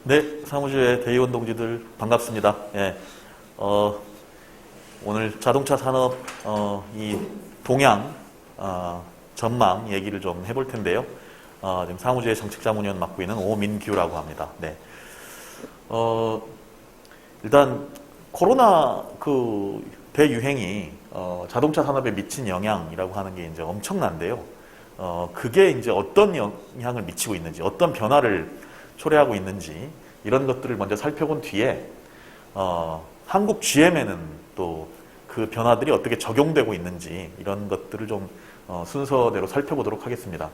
네, 사무실의 대의원 동지들 반갑습니다. 예, 오늘 자동차 산업 이 동향 전망 얘기를 좀 해볼 텐데요. 지금 사무실의 정책자문위원 맡고 있는 오민규라고 합니다. 네, 일단 코로나 그 대유행이 자동차 산업에 미친 영향이라고 하는 게 이제 엄청난데요. 그게 이제 어떤 영향을 미치고 있는지, 어떤 변화를 초래하고 있는지 이런 것들을 먼저 살펴본 뒤에 한국 GM에는 또 그 변화들이 어떻게 적용되고 있는지 이런 것들을 좀 순서대로 살펴보도록 하겠습니다.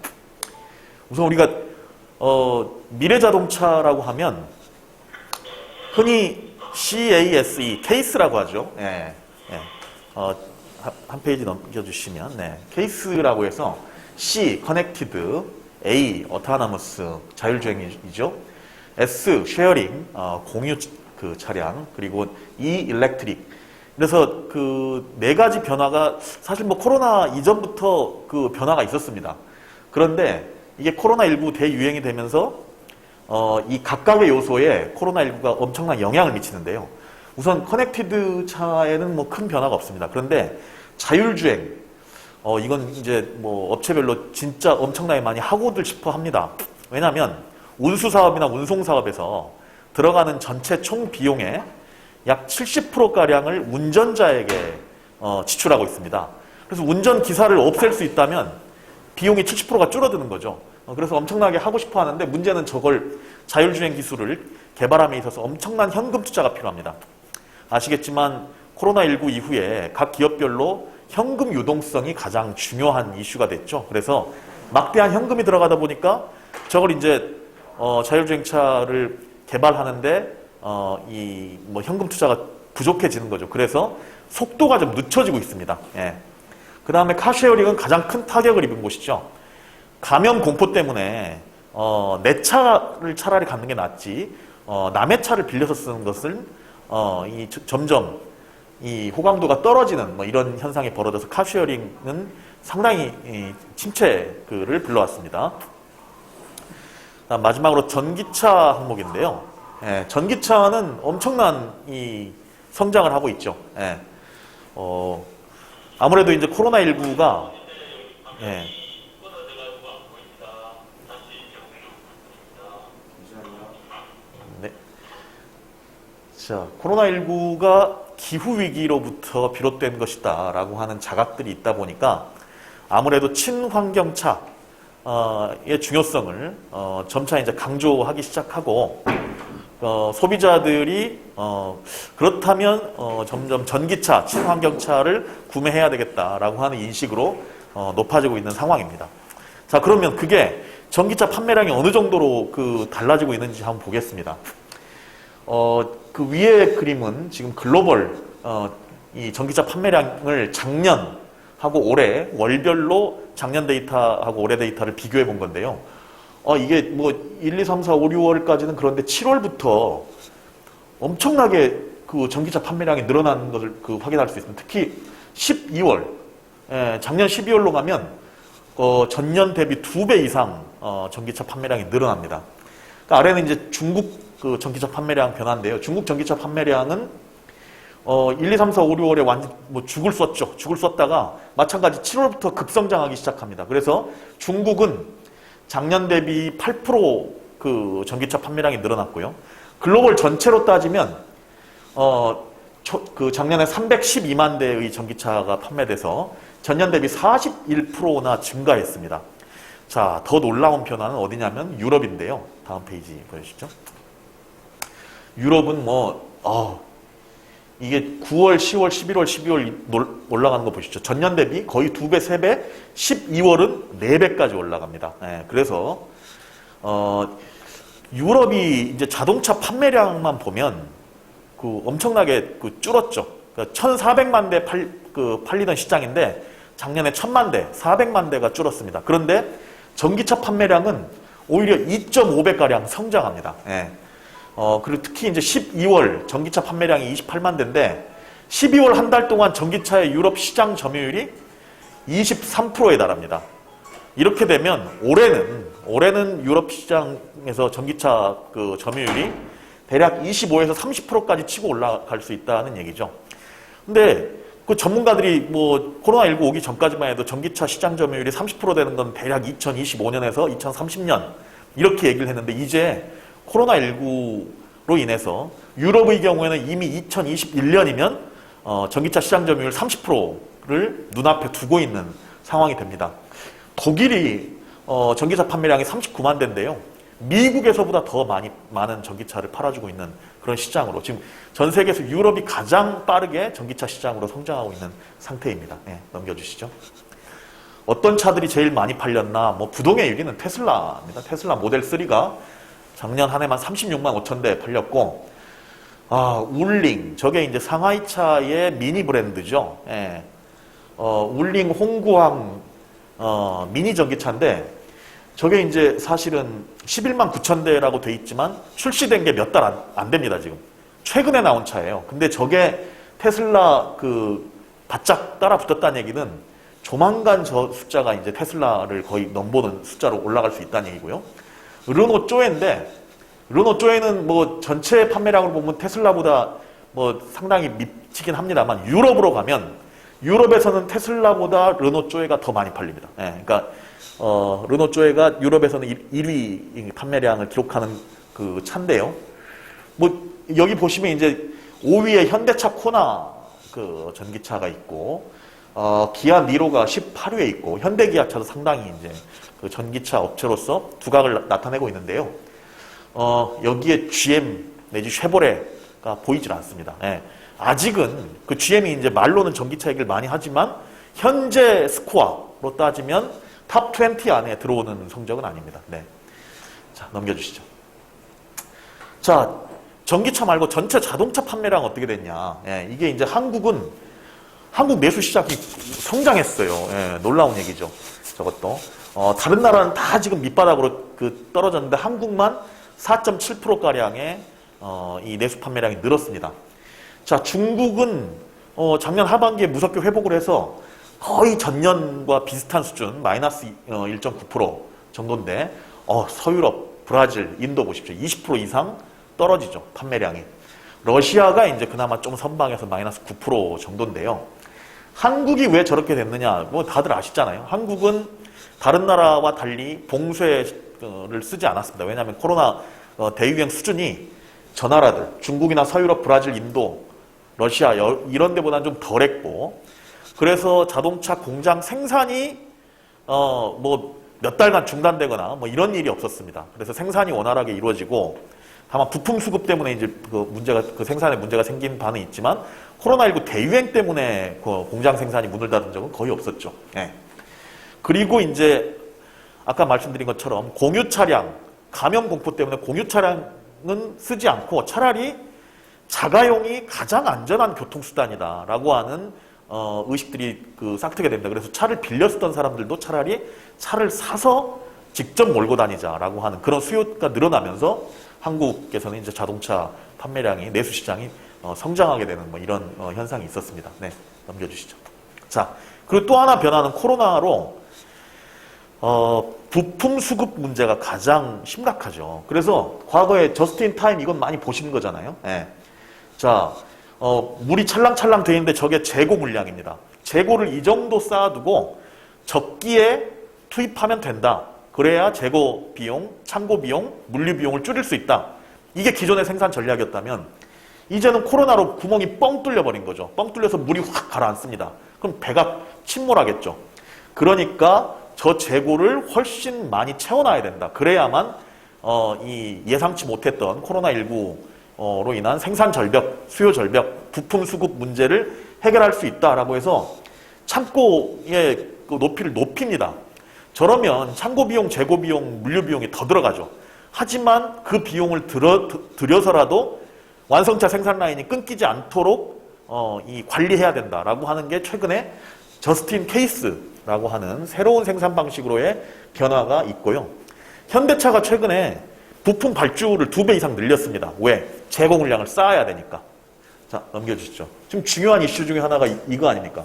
우선 우리가 미래자동차라고 하면 흔히 CASE, 케이스라고 하죠. 예, 예. 한 페이지 넘겨주시면 네, 케이스라고 해서 C, 커넥티드, A, 어타너머스, 자율주행이죠. S, 쉐어링, 공유 그 차량, 그리고 E, 일렉트릭. 그래서 그 네 가지 변화가 사실 뭐 코로나 이전부터 그 변화가 있었습니다. 그런데 이게 코로나19 대유행이 되면서 이 각각의 요소에 코로나19가 엄청난 영향을 미치는데요. 우선 커넥티드 차에는 뭐 큰 변화가 없습니다. 그런데 자율주행, 이건 이제 뭐 업체별로 진짜 엄청나게 많이 하고들 싶어 합니다. 왜냐하면 운수사업이나 운송사업에서 들어가는 전체 총 비용의 약 70%가량을 운전자에게 지출하고 있습니다. 그래서 운전기사를 없앨 수 있다면 비용이 70%가 줄어드는 거죠. 그래서 엄청나게 하고 싶어 하는데 문제는 저걸 자율주행 기술을 개발함에 있어서 엄청난 현금 투자가 필요합니다. 아시겠지만 코로나19 이후에 각 기업별로 현금 유동성이 가장 중요한 이슈가 됐죠. 그래서 막대한 현금이 들어가다 보니까 저걸 이제 자율주행차를 개발하는데 이 뭐 현금 투자가 부족해지는 거죠. 그래서 속도가 좀 늦춰지고 있습니다. 예. 그 다음에 카쉐어링은 가장 큰 타격을 입은 곳이죠. 감염 공포 때문에 내 차를 차라리 갖는 게 낫지 남의 차를 빌려서 쓰는 것은 점점 이 호감도가 떨어지는 뭐 이런 현상이 벌어져서 카쉐어링은 상당히 침체를 불러왔습니다. 마지막으로 전기차 항목인데요. 예, 전기차는 엄청난 이 성장을 하고 있죠. 예, 아무래도 이제 코로나19가 예, 네. 자, 코로나19가 기후위기로부터 비롯된 것이다 라고 하는 자각들이 있다 보니까 아무래도 친환경차의 중요성을 점차 이제 강조하기 시작하고 소비자들이 그렇다면 점점 전기차, 친환경차를 구매해야 되겠다라고 하는 인식으로 높아지고 있는 상황입니다. 자, 그러면 그게 전기차 판매량이 어느 정도로 달라지고 있는지 한번 보겠습니다. 그 위에 그림은 지금 글로벌 이 전기차 판매량을 작년하고 올해 월별로 작년 데이터하고 올해 데이터를 비교해 본 건데요. 이게 뭐 1, 2, 3, 4, 5, 6월까지는 그런데 7월부터 엄청나게 그 전기차 판매량이 늘어나는 것을 확인할 수 있습니다. 특히 12월, 작년 12월로 가면 전년 대비 2배 이상 전기차 판매량이 늘어납니다. 그러니까 아래는 이제 중국 그 전기차 판매량 변화인데요. 중국 전기차 판매량은 1, 2, 3, 4, 5, 6월에 완전 뭐 죽을 썼죠. 죽을 썼다가 마찬가지 7월부터 급성장하기 시작합니다. 그래서 중국은 작년 대비 8% 그 전기차 판매량이 늘어났고요. 글로벌 전체로 따지면 그 작년에 312만 대의 전기차가 판매돼서 전년 대비 41%나 증가했습니다. 자, 더 놀라운 변화는 어디냐면 유럽인데요. 다음 페이지 보여주시죠. 유럽은 이게 9월, 10월, 11월, 12월 올라가는 거 보시죠. 전년 대비 거의 2배, 3배, 12월은 4배까지 올라갑니다. 예, 그래서 유럽이 이제 자동차 판매량만 보면 엄청나게 줄었죠. 그러니까 1,400만 대 팔리던 시장인데 작년에 1,000만 대, 400만 대가 줄었습니다. 그런데 전기차 판매량은 오히려 2.5배가량 성장합니다. 예. 그리고 특히 이제 12월 전기차 판매량이 28만 대인데 12월 한 달 동안 전기차의 유럽 시장 점유율이 23%에 달합니다. 이렇게 되면 올해는 올해는 유럽 시장에서 전기차 그 점유율이 대략 25에서 30%까지 치고 올라갈 수 있다는 얘기죠. 근데 그 전문가들이 뭐 코로나19 오기 전까지만 해도 전기차 시장 점유율이 30% 되는 건 대략 2025년에서 2030년 이렇게 얘기를 했는데, 이제 코로나19로 인해서 유럽의 경우에는 이미 2021년이면 전기차 시장 점유율 30%를 눈앞에 두고 있는 상황이 됩니다. 독일이 전기차 판매량이 39만 대인데요. 미국에서보다 더 많은 전기차를 팔아주고 있는 그런 시장으로, 지금 전 세계에서 유럽이 가장 빠르게 전기차 시장으로 성장하고 있는 상태입니다. 네, 넘겨주시죠. 어떤 차들이 제일 많이 팔렸나? 뭐 부동의 1위는 테슬라입니다. 테슬라 모델 3가 작년 한 해만 36만 5천 대 팔렸고, 울링, 저게 이제 상하이차의 미니 브랜드죠. 예. 울링 홍구항 미니 전기차인데, 저게 이제 사실은 11만 9천 대라고 돼 있지만 출시된 게 몇 달 안 됩니다, 지금. 최근에 나온 차예요. 근데 저게 테슬라 그 바짝 따라 붙었다는 얘기는 조만간 저 숫자가 이제 테슬라를 거의 넘보는 숫자로 올라갈 수 있다는 얘기고요. 르노 쪼에인데, 르노 쪼에는 뭐 전체 판매량으로 보면 테슬라보다 뭐 상당히 미치긴 합니다만, 유럽으로 가면 유럽에서는 테슬라보다 르노 쪼에가 더 많이 팔립니다. 예, 그러니까 르노 쪼에가 유럽에서는 1위 판매량을 기록하는 그 차인데요. 뭐 여기 보시면 이제 5위에 현대차 코나 그 전기차가 있고, 기아 니로가 18위에 있고, 현대기아차도 상당히 이제 그 전기차 업체로서 두각을 나타내고 있는데요. 여기에 GM 내지 쉐보레가 보이질 않습니다. 예. 아직은 그 GM이 이제 말로는 전기차 얘기를 많이 하지만 현재 스코어로 따지면 탑 20 안에 들어오는 성적은 아닙니다. 네. 자, 넘겨주시죠. 자, 전기차 말고 전체 자동차 판매량 어떻게 됐냐. 예, 이게 이제 한국 내수 시장이 성장했어요. 예, 놀라운 얘기죠. 저것도. 다른 나라는 다 지금 밑바닥으로 떨어졌는데 한국만 4.7%가량의 이 내수 판매량이 늘었습니다. 자, 중국은 작년 하반기에 무섭게 회복을 해서 거의 전년과 비슷한 수준, 마이너스 1.9% 정도인데, 서유럽, 브라질, 인도 보십시오. 20% 이상 떨어지죠, 판매량이. 러시아가 이제 그나마 좀 선방해서 마이너스 9% 정도인데요. 한국이 왜 저렇게 됐느냐, 뭐 다들 아시잖아요. 한국은 다른 나라와 달리 봉쇄를 쓰지 않았습니다. 왜냐하면 코로나 대유행 수준이 저 나라들, 중국이나 서유럽, 브라질, 인도, 러시아 이런 데보다는 좀 덜했고, 그래서 자동차 공장 생산이 뭐 몇 달간 중단되거나 뭐 이런 일이 없었습니다. 그래서 생산이 원활하게 이루어지고, 다만 부품 수급 때문에 이제 그 생산에 문제가 생긴 바는 있지만, 코로나19 대유행 때문에 그 공장 생산이 문을 닫은 적은 거의 없었죠. 네. 그리고 이제 아까 말씀드린 것처럼 공유 차량, 감염 공포 때문에 공유 차량은 쓰지 않고 차라리 자가용이 가장 안전한 교통수단이다라고 하는 의식들이 싹트게 됩니다. 그래서 차를 빌려 쓰던 사람들도 차라리 차를 사서 직접 몰고 다니자라고 하는 그런 수요가 늘어나면서 한국에서는 이제 자동차 판매량이, 내수 시장이 성장하게 되는 뭐 이런 현상이 있었습니다. 네, 넘겨주시죠. 자, 그리고 또 하나 변화는 코로나로 부품 수급 문제가 가장 심각하죠. 그래서 과거에 저스트 타임 이건 많이 보시는 거잖아요. 네. 자, 물이 찰랑찰랑 돼 있는데 저게 재고 물량입니다. 재고를 이 정도 쌓아두고 적기에 투입하면 된다. 그래야 재고 비용, 창고 비용, 물류 비용을 줄일 수 있다. 이게 기존의 생산 전략이었다면, 이제는 코로나로 구멍이 뻥 뚫려버린 거죠. 뻥 뚫려서 물이 확 가라앉습니다. 그럼 배가 침몰하겠죠. 그러니까 저 재고를 훨씬 많이 채워놔야 된다. 그래야만 이 예상치 못했던 코로나19로 인한 생산 절벽, 수요 절벽, 부품 수급 문제를 해결할 수 있다라고 해서 창고의 그 높이를 높입니다. 저러면 창고 비용, 재고 비용, 물류 비용이 더 들어가죠. 하지만 그 비용을 들여서라도 완성차 생산 라인이 끊기지 않도록 이 관리해야 된다라고 하는 게 최근에 저스틴 케이스라고 하는 새로운 생산 방식으로의 변화가 있고요. 현대차가 최근에 부품 발주를 2배 이상 늘렸습니다. 왜? 재고 물량을 쌓아야 되니까. 자, 넘겨주시죠. 지금 중요한 이슈 중에 하나가 이거 아닙니까?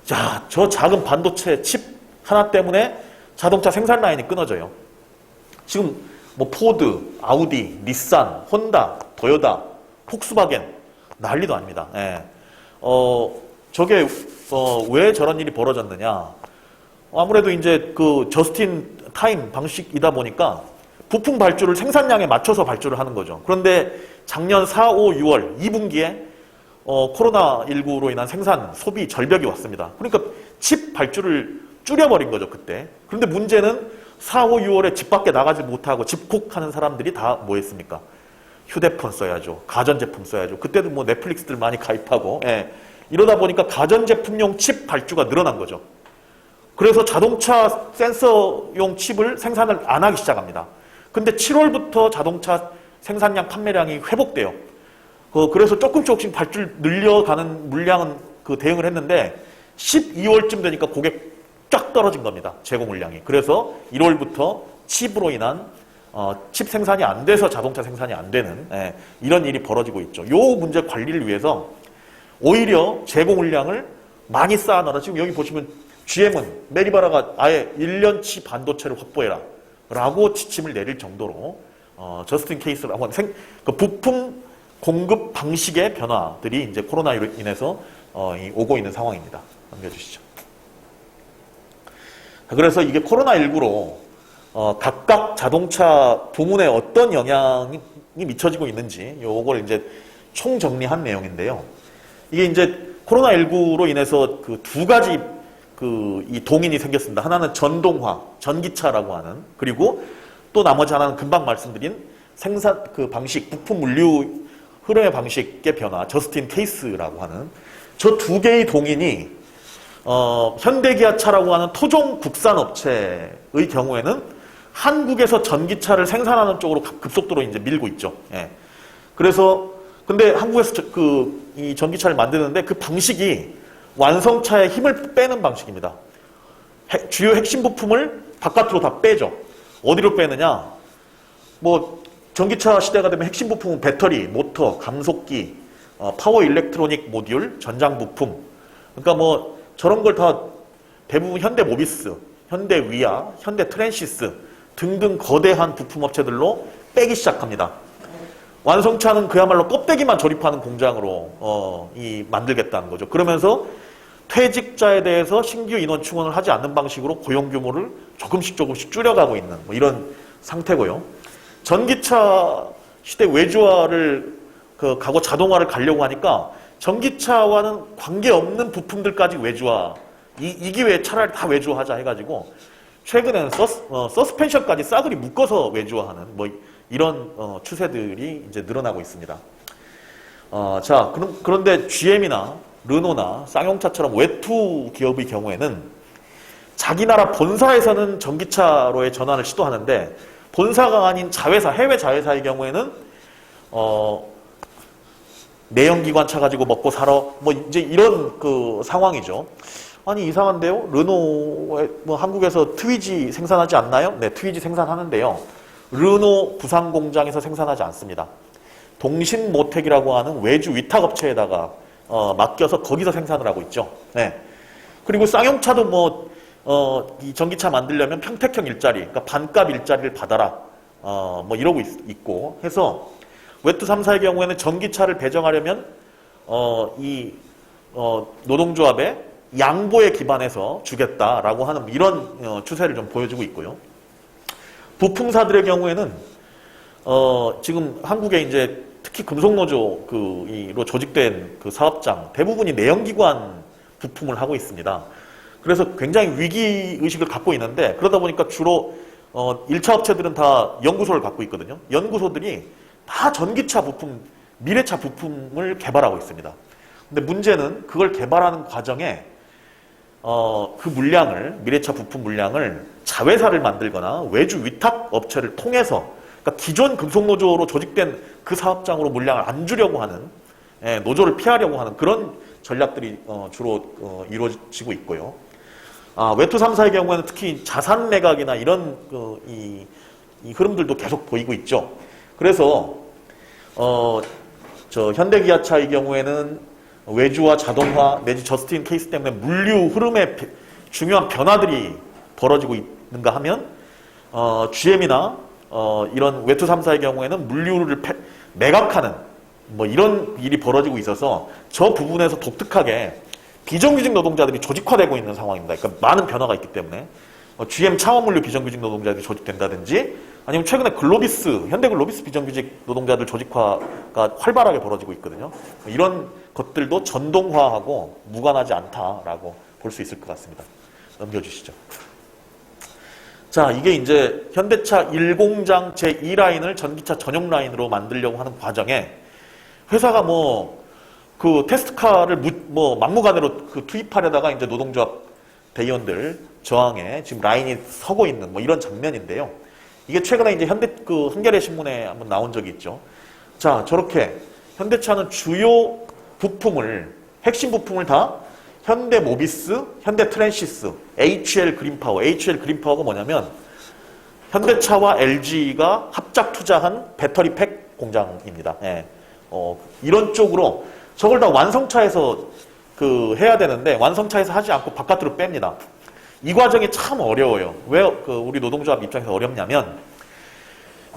자, 저 작은 반도체 칩 하나 때문에 자동차 생산 라인이 끊어져요. 지금 뭐 포드, 아우디, 닛산, 혼다, 토요타, 폭스바겐 난리도 아닙니다. 예. 저게 왜 저런 일이 벌어졌느냐? 아무래도 이제 그 저스틴 타임 방식이다 보니까 부품 발주를 생산량에 맞춰서 발주를 하는 거죠. 그런데 작년 4, 5, 6월 2분기에 코로나19로 인한 생산, 소비 절벽이 왔습니다. 그러니까 칩 발주를 줄여버린 거죠, 그때. 그런데 문제는 4, 5, 6월에 집 밖에 나가지 못하고 집콕하는 사람들이 다 뭐 했습니까? 휴대폰 써야죠. 가전제품 써야죠. 그때도 뭐 넷플릭스들 많이 가입하고, 예. 이러다 보니까 가전제품용 칩 발주가 늘어난 거죠. 그래서 자동차 센서용 칩을 생산을 안 하기 시작합니다. 근데 7월부터 자동차 생산량 판매량이 회복돼요. 그래서 조금씩 발주를 늘려가는 물량은 대응을 했는데 12월쯤 되니까 그게 쫙 떨어진 겁니다. 재고 물량이. 그래서 1월부터 칩으로 인한 칩 생산이 안 돼서 자동차 생산이 안 되는 이런 일이 벌어지고 있죠. 요 문제 관리를 위해서 오히려 재고 물량을 많이 쌓아놔라. 지금 여기 보시면 GM은 메리바라가 아예 1년치 반도체를 확보해라 라고 지침을 내릴 정도로 저스틴 케이스라고 하는 그 부품 공급 방식의 변화들이 이제 코로나로 인해서 오고 있는 상황입니다. 넘겨주시죠. 그래서 이게 코로나19로 각각 자동차 부문에 어떤 영향이 미쳐지고 있는지 요걸 이제 총정리한 내용인데요. 이게 이제 코로나19로 인해서 그 두 가지 이 동인이 생겼습니다. 하나는 전동화, 전기차라고 하는, 그리고 또 나머지 하나는 금방 말씀드린 생산 방식, 부품 물류 흐름의 방식의 변화, 저스틴 케이스라고 하는 저 두 개의 동인이 현대기아차라고 하는 토종 국산 업체의 경우에는 한국에서 전기차를 생산하는 쪽으로 급속도로 이제 밀고 있죠. 예. 그래서 근데 한국에서 이 전기차를 만드는데 그 방식이 완성차의 힘을 빼는 방식입니다. 주요 핵심 부품을 바깥으로 다 빼죠. 어디로 빼느냐? 뭐 전기차 시대가 되면 핵심 부품은 배터리, 모터, 감속기, 파워 일렉트로닉 모듈, 전장 부품. 그러니까 뭐 저런 걸 다 대부분 현대 모비스, 현대 위아, 현대 트랜시스 등등 거대한 부품 업체들로 빼기 시작합니다. 완성차는 그야말로 껍데기만 조립하는 공장으로 만들겠다는 거죠. 그러면서 퇴직자에 대해서 신규 인원 충원을 하지 않는 방식으로 고용 규모를 조금씩 줄여가고 있는 뭐 이런 상태고요. 전기차 시대 외주화를 가고 자동화를 가려고 하니까 전기차와는 관계없는 부품들까지 외주화, 이 기회에 차라리 다 외주화하자 해가지고 최근에는 서스펜션까지 싸그리 묶어서 외주화하는 뭐 이런 추세들이 이제 늘어나고 있습니다. 자, 그런데 GM이나 르노나 쌍용차처럼 외투 기업의 경우에는 자기 나라 본사에서는 전기차로의 전환을 시도하는데 본사가 아닌 자회사, 해외 자회사의 경우에는 내연기관 차 가지고 먹고 살아 뭐 이제 이런 상황이죠. 아니 이상한데요? 르노 뭐 한국에서 트위지 생산하지 않나요? 네, 트위지 생산하는데요. 르노 부산 공장에서 생산하지 않습니다. 동신모텍이라고 하는 외주 위탁업체에다가 맡겨서 거기서 생산을 하고 있죠. 네. 그리고 쌍용차도 이 전기차 만들려면 평택형 일자리, 그러니까 반값 일자리를 받아라. 뭐 이러고 있고 해서 외투 3사의 경우에는 전기차를 배정하려면 이 노동조합의 양보에 기반해서 주겠다라고 하는 이런 추세를 좀 보여주고 있고요. 부품사들의 경우에는 지금 한국에 이제 특히 금속노조로 조직된 그 사업장 대부분이 내연기관 부품을 하고 있습니다. 그래서 굉장히 위기의식을 갖고 있는데 그러다 보니까 주로 1차 업체들은 다 연구소를 갖고 있거든요. 연구소들이 다 전기차 부품, 미래차 부품을 개발하고 있습니다. 근데 문제는 그걸 개발하는 과정에 그 물량을, 미래차 부품 물량을 자회사를 만들거나 외주 위탁 업체를 통해서, 그러니까 기존 금속노조로 조직된 그 사업장으로 물량을 안 주려고 하는, 노조를 피하려고 하는 그런 전략들이 주로 이루어지고 있고요. 외투 3사의 경우에는 특히 자산 매각이나 이런 이 흐름들도 계속 보이고 있죠. 그래서 저 현대기아차의 경우에는 외주화, 자동화 내지 저스틴 케이스 때문에 물류 흐름에 중요한 변화들이 벌어지고 있는가 하면 GM이나 이런 외투 3사의 경우에는 물류를 매각하는 뭐 이런 일이 벌어지고 있어서 저 부분에서 독특하게 비정규직 노동자들이 조직화되고 있는 상황입니다. 그러니까 많은 변화가 있기 때문에 GM 창업물류 비정규직 노동자들이 조직된다든지 아니면 최근에 글로비스, 현대글로비스 비정규직 노동자들 조직화가 활발하게 벌어지고 있거든요. 이런 것들도 전동화하고 무관하지 않다라고 볼 수 있을 것 같습니다. 넘겨주시죠. 자, 이게 이제 현대차 1공장 제2라인을 전기차 전용 라인으로 만들려고 하는 과정에 회사가 그 테스트카를 막무가내로 투입하려다가 이제 노동조합 대의원들 저항에 지금 라인이 서고 있는 이런 장면인데요. 이게 최근에 이제 한겨레 신문에 한번 나온 적이 있죠. 자, 저렇게 현대차는 주요 부품을, 핵심 부품을 다 현대 모비스, 현대 트랜시스, HL 그린파워. HL 그린파워가 뭐냐면 현대차와 LG가 합작 투자한 배터리 팩 공장입니다. 예. 이런 쪽으로 저걸 다 완성차에서 해야 되는데 완성차에서 하지 않고 바깥으로 뺍니다. 이 과정이 참 어려워요. 왜 우리 노동조합 입장에서 어렵냐면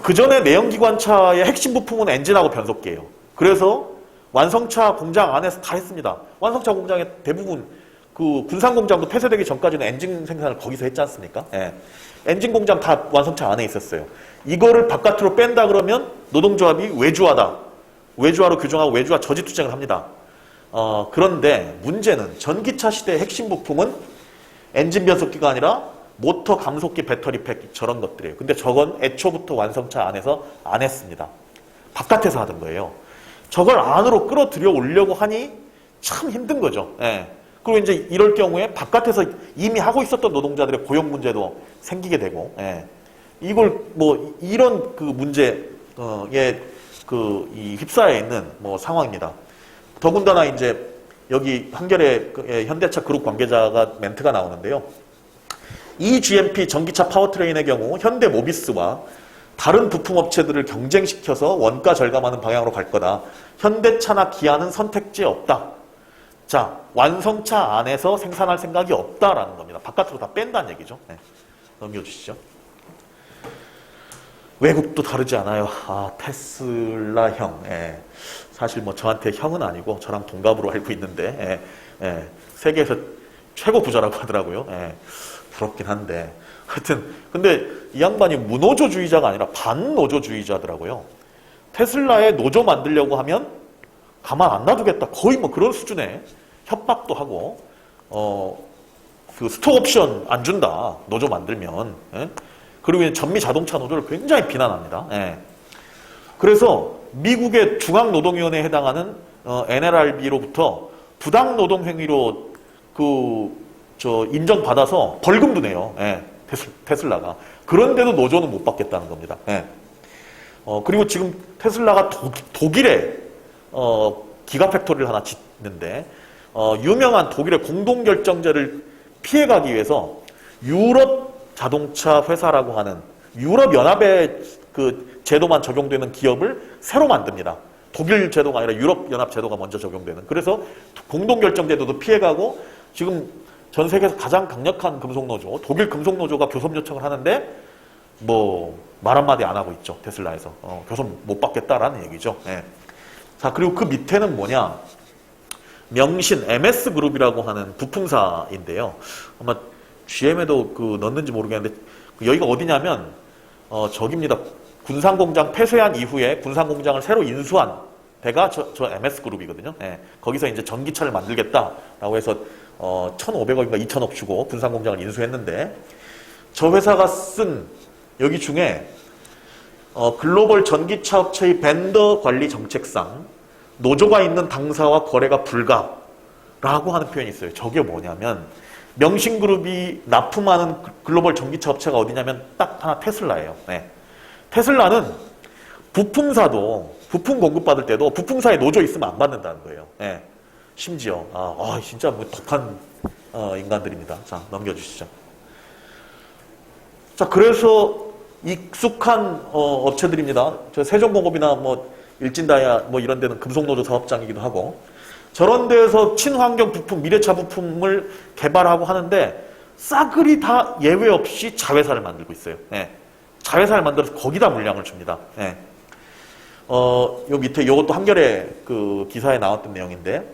그 전에 내연기관차의 핵심 부품은 엔진하고 변속기예요. 그래서 완성차 공장 안에서 다 했습니다. 완성차 공장의 대부분 군산 공장도 폐쇄되기 전까지는 엔진 생산을 거기서 했지 않습니까? 예. 엔진 공장 다 완성차 안에 있었어요. 이거를 바깥으로 뺀다 그러면 노동조합이 외주화다. 외주화로 규정하고 외주화 저지 투쟁을 합니다. 그런데 문제는 전기차 시대의 핵심 부품은 엔진 변속기가 아니라 모터 감속기 배터리 팩 저런 것들이에요. 근데 저건 애초부터 완성차 안에서 안 했습니다. 바깥에서 하던 거예요. 저걸 안으로 끌어들여 오려고 하니 참 힘든 거죠. 예. 그리고 이제 이럴 경우에 바깥에서 이미 하고 있었던 노동자들의 고용 문제도 생기게 되고, 예. 이걸 이런 문제에 이 휩싸여 있는 상황입니다. 더군다나 이제 여기 한겨레 현대차 그룹 관계자가 멘트가 나오는데요. 이 GMP 전기차 파워트레인의 경우 현대 모비스와 다른 부품업체들을 경쟁시켜서 원가 절감하는 방향으로 갈 거다. 현대차나 기아는 선택지에 없다. 자, 완성차 안에서 생산할 생각이 없다라는 겁니다. 바깥으로 다 뺀다는 얘기죠. 네. 넘겨주시죠. 외국도 다르지 않아요. 테슬라형. 예. 사실 저한테 형은 아니고 저랑 동갑으로 알고 있는데 세계에서 최고 부자라고 하더라고요. 부럽긴 한데 하여튼 근데 이 양반이 무노조주의자가 아니라 반노조주의자더라고요. 테슬라에 노조 만들려고 하면 가만 안 놔두겠다. 거의 그런 수준의 협박도 하고 스톡 옵션 안 준다. 노조 만들면. 예? 그리고 전미 자동차 노조를 굉장히 비난합니다. 예. 그래서 미국의 중앙노동위원회에 해당하는 NLRB로부터 부당노동행위로 인정받아서 벌금도 내요. 예. 테슬라가. 그런데도 노조는 못 받겠다는 겁니다. 예. 그리고 지금 테슬라가 독일에 기가 팩토리를 하나 짓는데 유명한 독일의 공동결정제를 피해가기 위해서 유럽 자동차 회사라고 하는 유럽연합의 제도만 적용되는 기업을 새로 만듭니다. 독일 제도가 아니라 유럽연합 제도가 먼저 적용되는. 그래서 공동결정제도도 피해가고 지금 전 세계에서 가장 강력한 금속노조, 독일 금속노조가 교섭 요청을 하는데 말 한마디 안 하고 있죠. 테슬라에서. 교섭 못 받겠다라는 얘기죠. 예. 자, 그리고 그 밑에는 뭐냐. 명신 MS그룹이라고 하는 부품사인데요. 아마 GM에도 넣었는지 모르겠는데 여기가 어디냐면 저기입니다. 군산공장 폐쇄한 이후에 군산공장을 새로 인수한 데가 저 MS그룹이거든요. 예. 거기서 이제 전기차를 만들겠다라고 해서 1,500억인가 2,000억 주고 군산공장을 인수했는데 저 회사가 쓴 여기 중에 글로벌 전기차 업체의 벤더 관리 정책상 노조가 있는 당사와 거래가 불가라고 하는 표현이 있어요. 저게 뭐냐면 명신그룹이 납품하는 글로벌 전기차 업체가 어디냐면 딱 하나 테슬라예요. 네. 테슬라는 부품사도 부품 공급받을 때도 부품사에 노조 있으면 안 받는다는 거예요. 네. 심지어 진짜 독한 인간들입니다. 자, 넘겨주시죠. 자, 그래서 익숙한 업체들입니다. 저 세종공업이나 일진다이아 이런 데는 금속노조 사업장이기도 하고 저런 데에서 친환경 부품, 미래차 부품을 개발하고 하는데 싸그리 다 예외 없이 자회사를 만들고 있어요. 네. 자회사를 만들어서 거기다 물량을 줍니다. 예. 요 밑에 요것도 한겨레 그 기사에 나왔던 내용인데,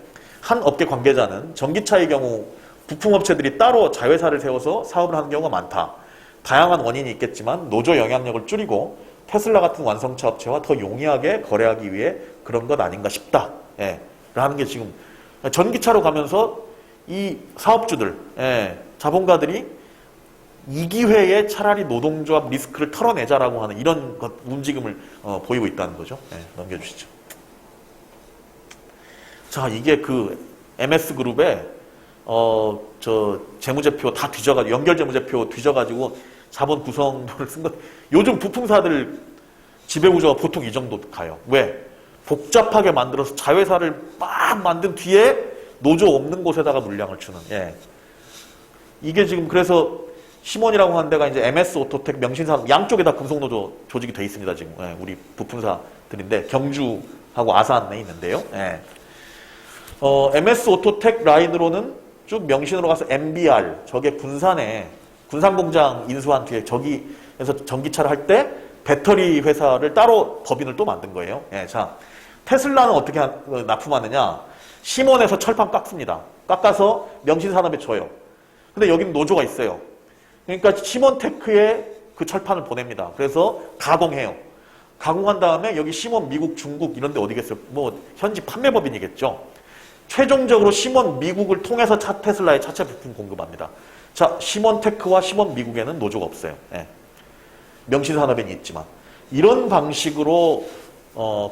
한 업계 관계자는 전기차의 경우 부품업체들이 따로 자회사를 세워서 사업을 하는 경우가 많다. 다양한 원인이 있겠지만 노조 영향력을 줄이고 테슬라 같은 완성차 업체와 더 용이하게 거래하기 위해 그런 것 아닌가 싶다. 예. 라는 게 지금 전기차로 가면서 이 사업주들, 예, 자본가들이 이 기회에 차라리 노동조합 리스크를 털어내자라고 하는 이런 움직임을 보이고 있다는 거죠. 예, 넘겨주시죠. 자, 이게 그 MS그룹에 저 재무제표 다 뒤져가지고 연결 재무제표 뒤져가지고 자본 구성도를 쓴 것. 요즘 부품사들 지배구조가 보통 이 정도 가요. 왜? 복잡하게 만들어서 자회사를 막 만든 뒤에 노조 없는 곳에다가 물량을 주는. 예. 이게 지금 그래서 시몬이라고 하는 데가 이제 MS 오토텍, 명신산 양쪽에 다 금속노조 조직이 돼 있습니다. 지금 예, 우리 부품사들인데 경주하고 아산에 있는데요. 예. MS 오토텍 라인으로는 쭉 명신으로 가서 MBR, 저게 군산에 군산공장 인수한 뒤에 저기에서 전기차를 할 때 배터리 회사를 따로 법인을 또 만든 거예요. 예, 자, 테슬라는 어떻게 납품하느냐? 시몬에서 철판 깎습니다. 깎아서 명신산업에 줘요. 근데 여기는 노조가 있어요. 그러니까 시몬테크에 그 철판을 보냅니다. 그래서 가공해요. 가공한 다음에 여기 시몬 미국, 중국 이런 데 어디겠어요? 뭐 현지 판매법인이겠죠. 최종적으로 시몬 미국을 통해서 테슬라의 차체 부품 공급합니다. 자, 시몬테크와 시몬 미국에는 노조가 없어요. 예. 명신산업에는 있지만 이런 방식으로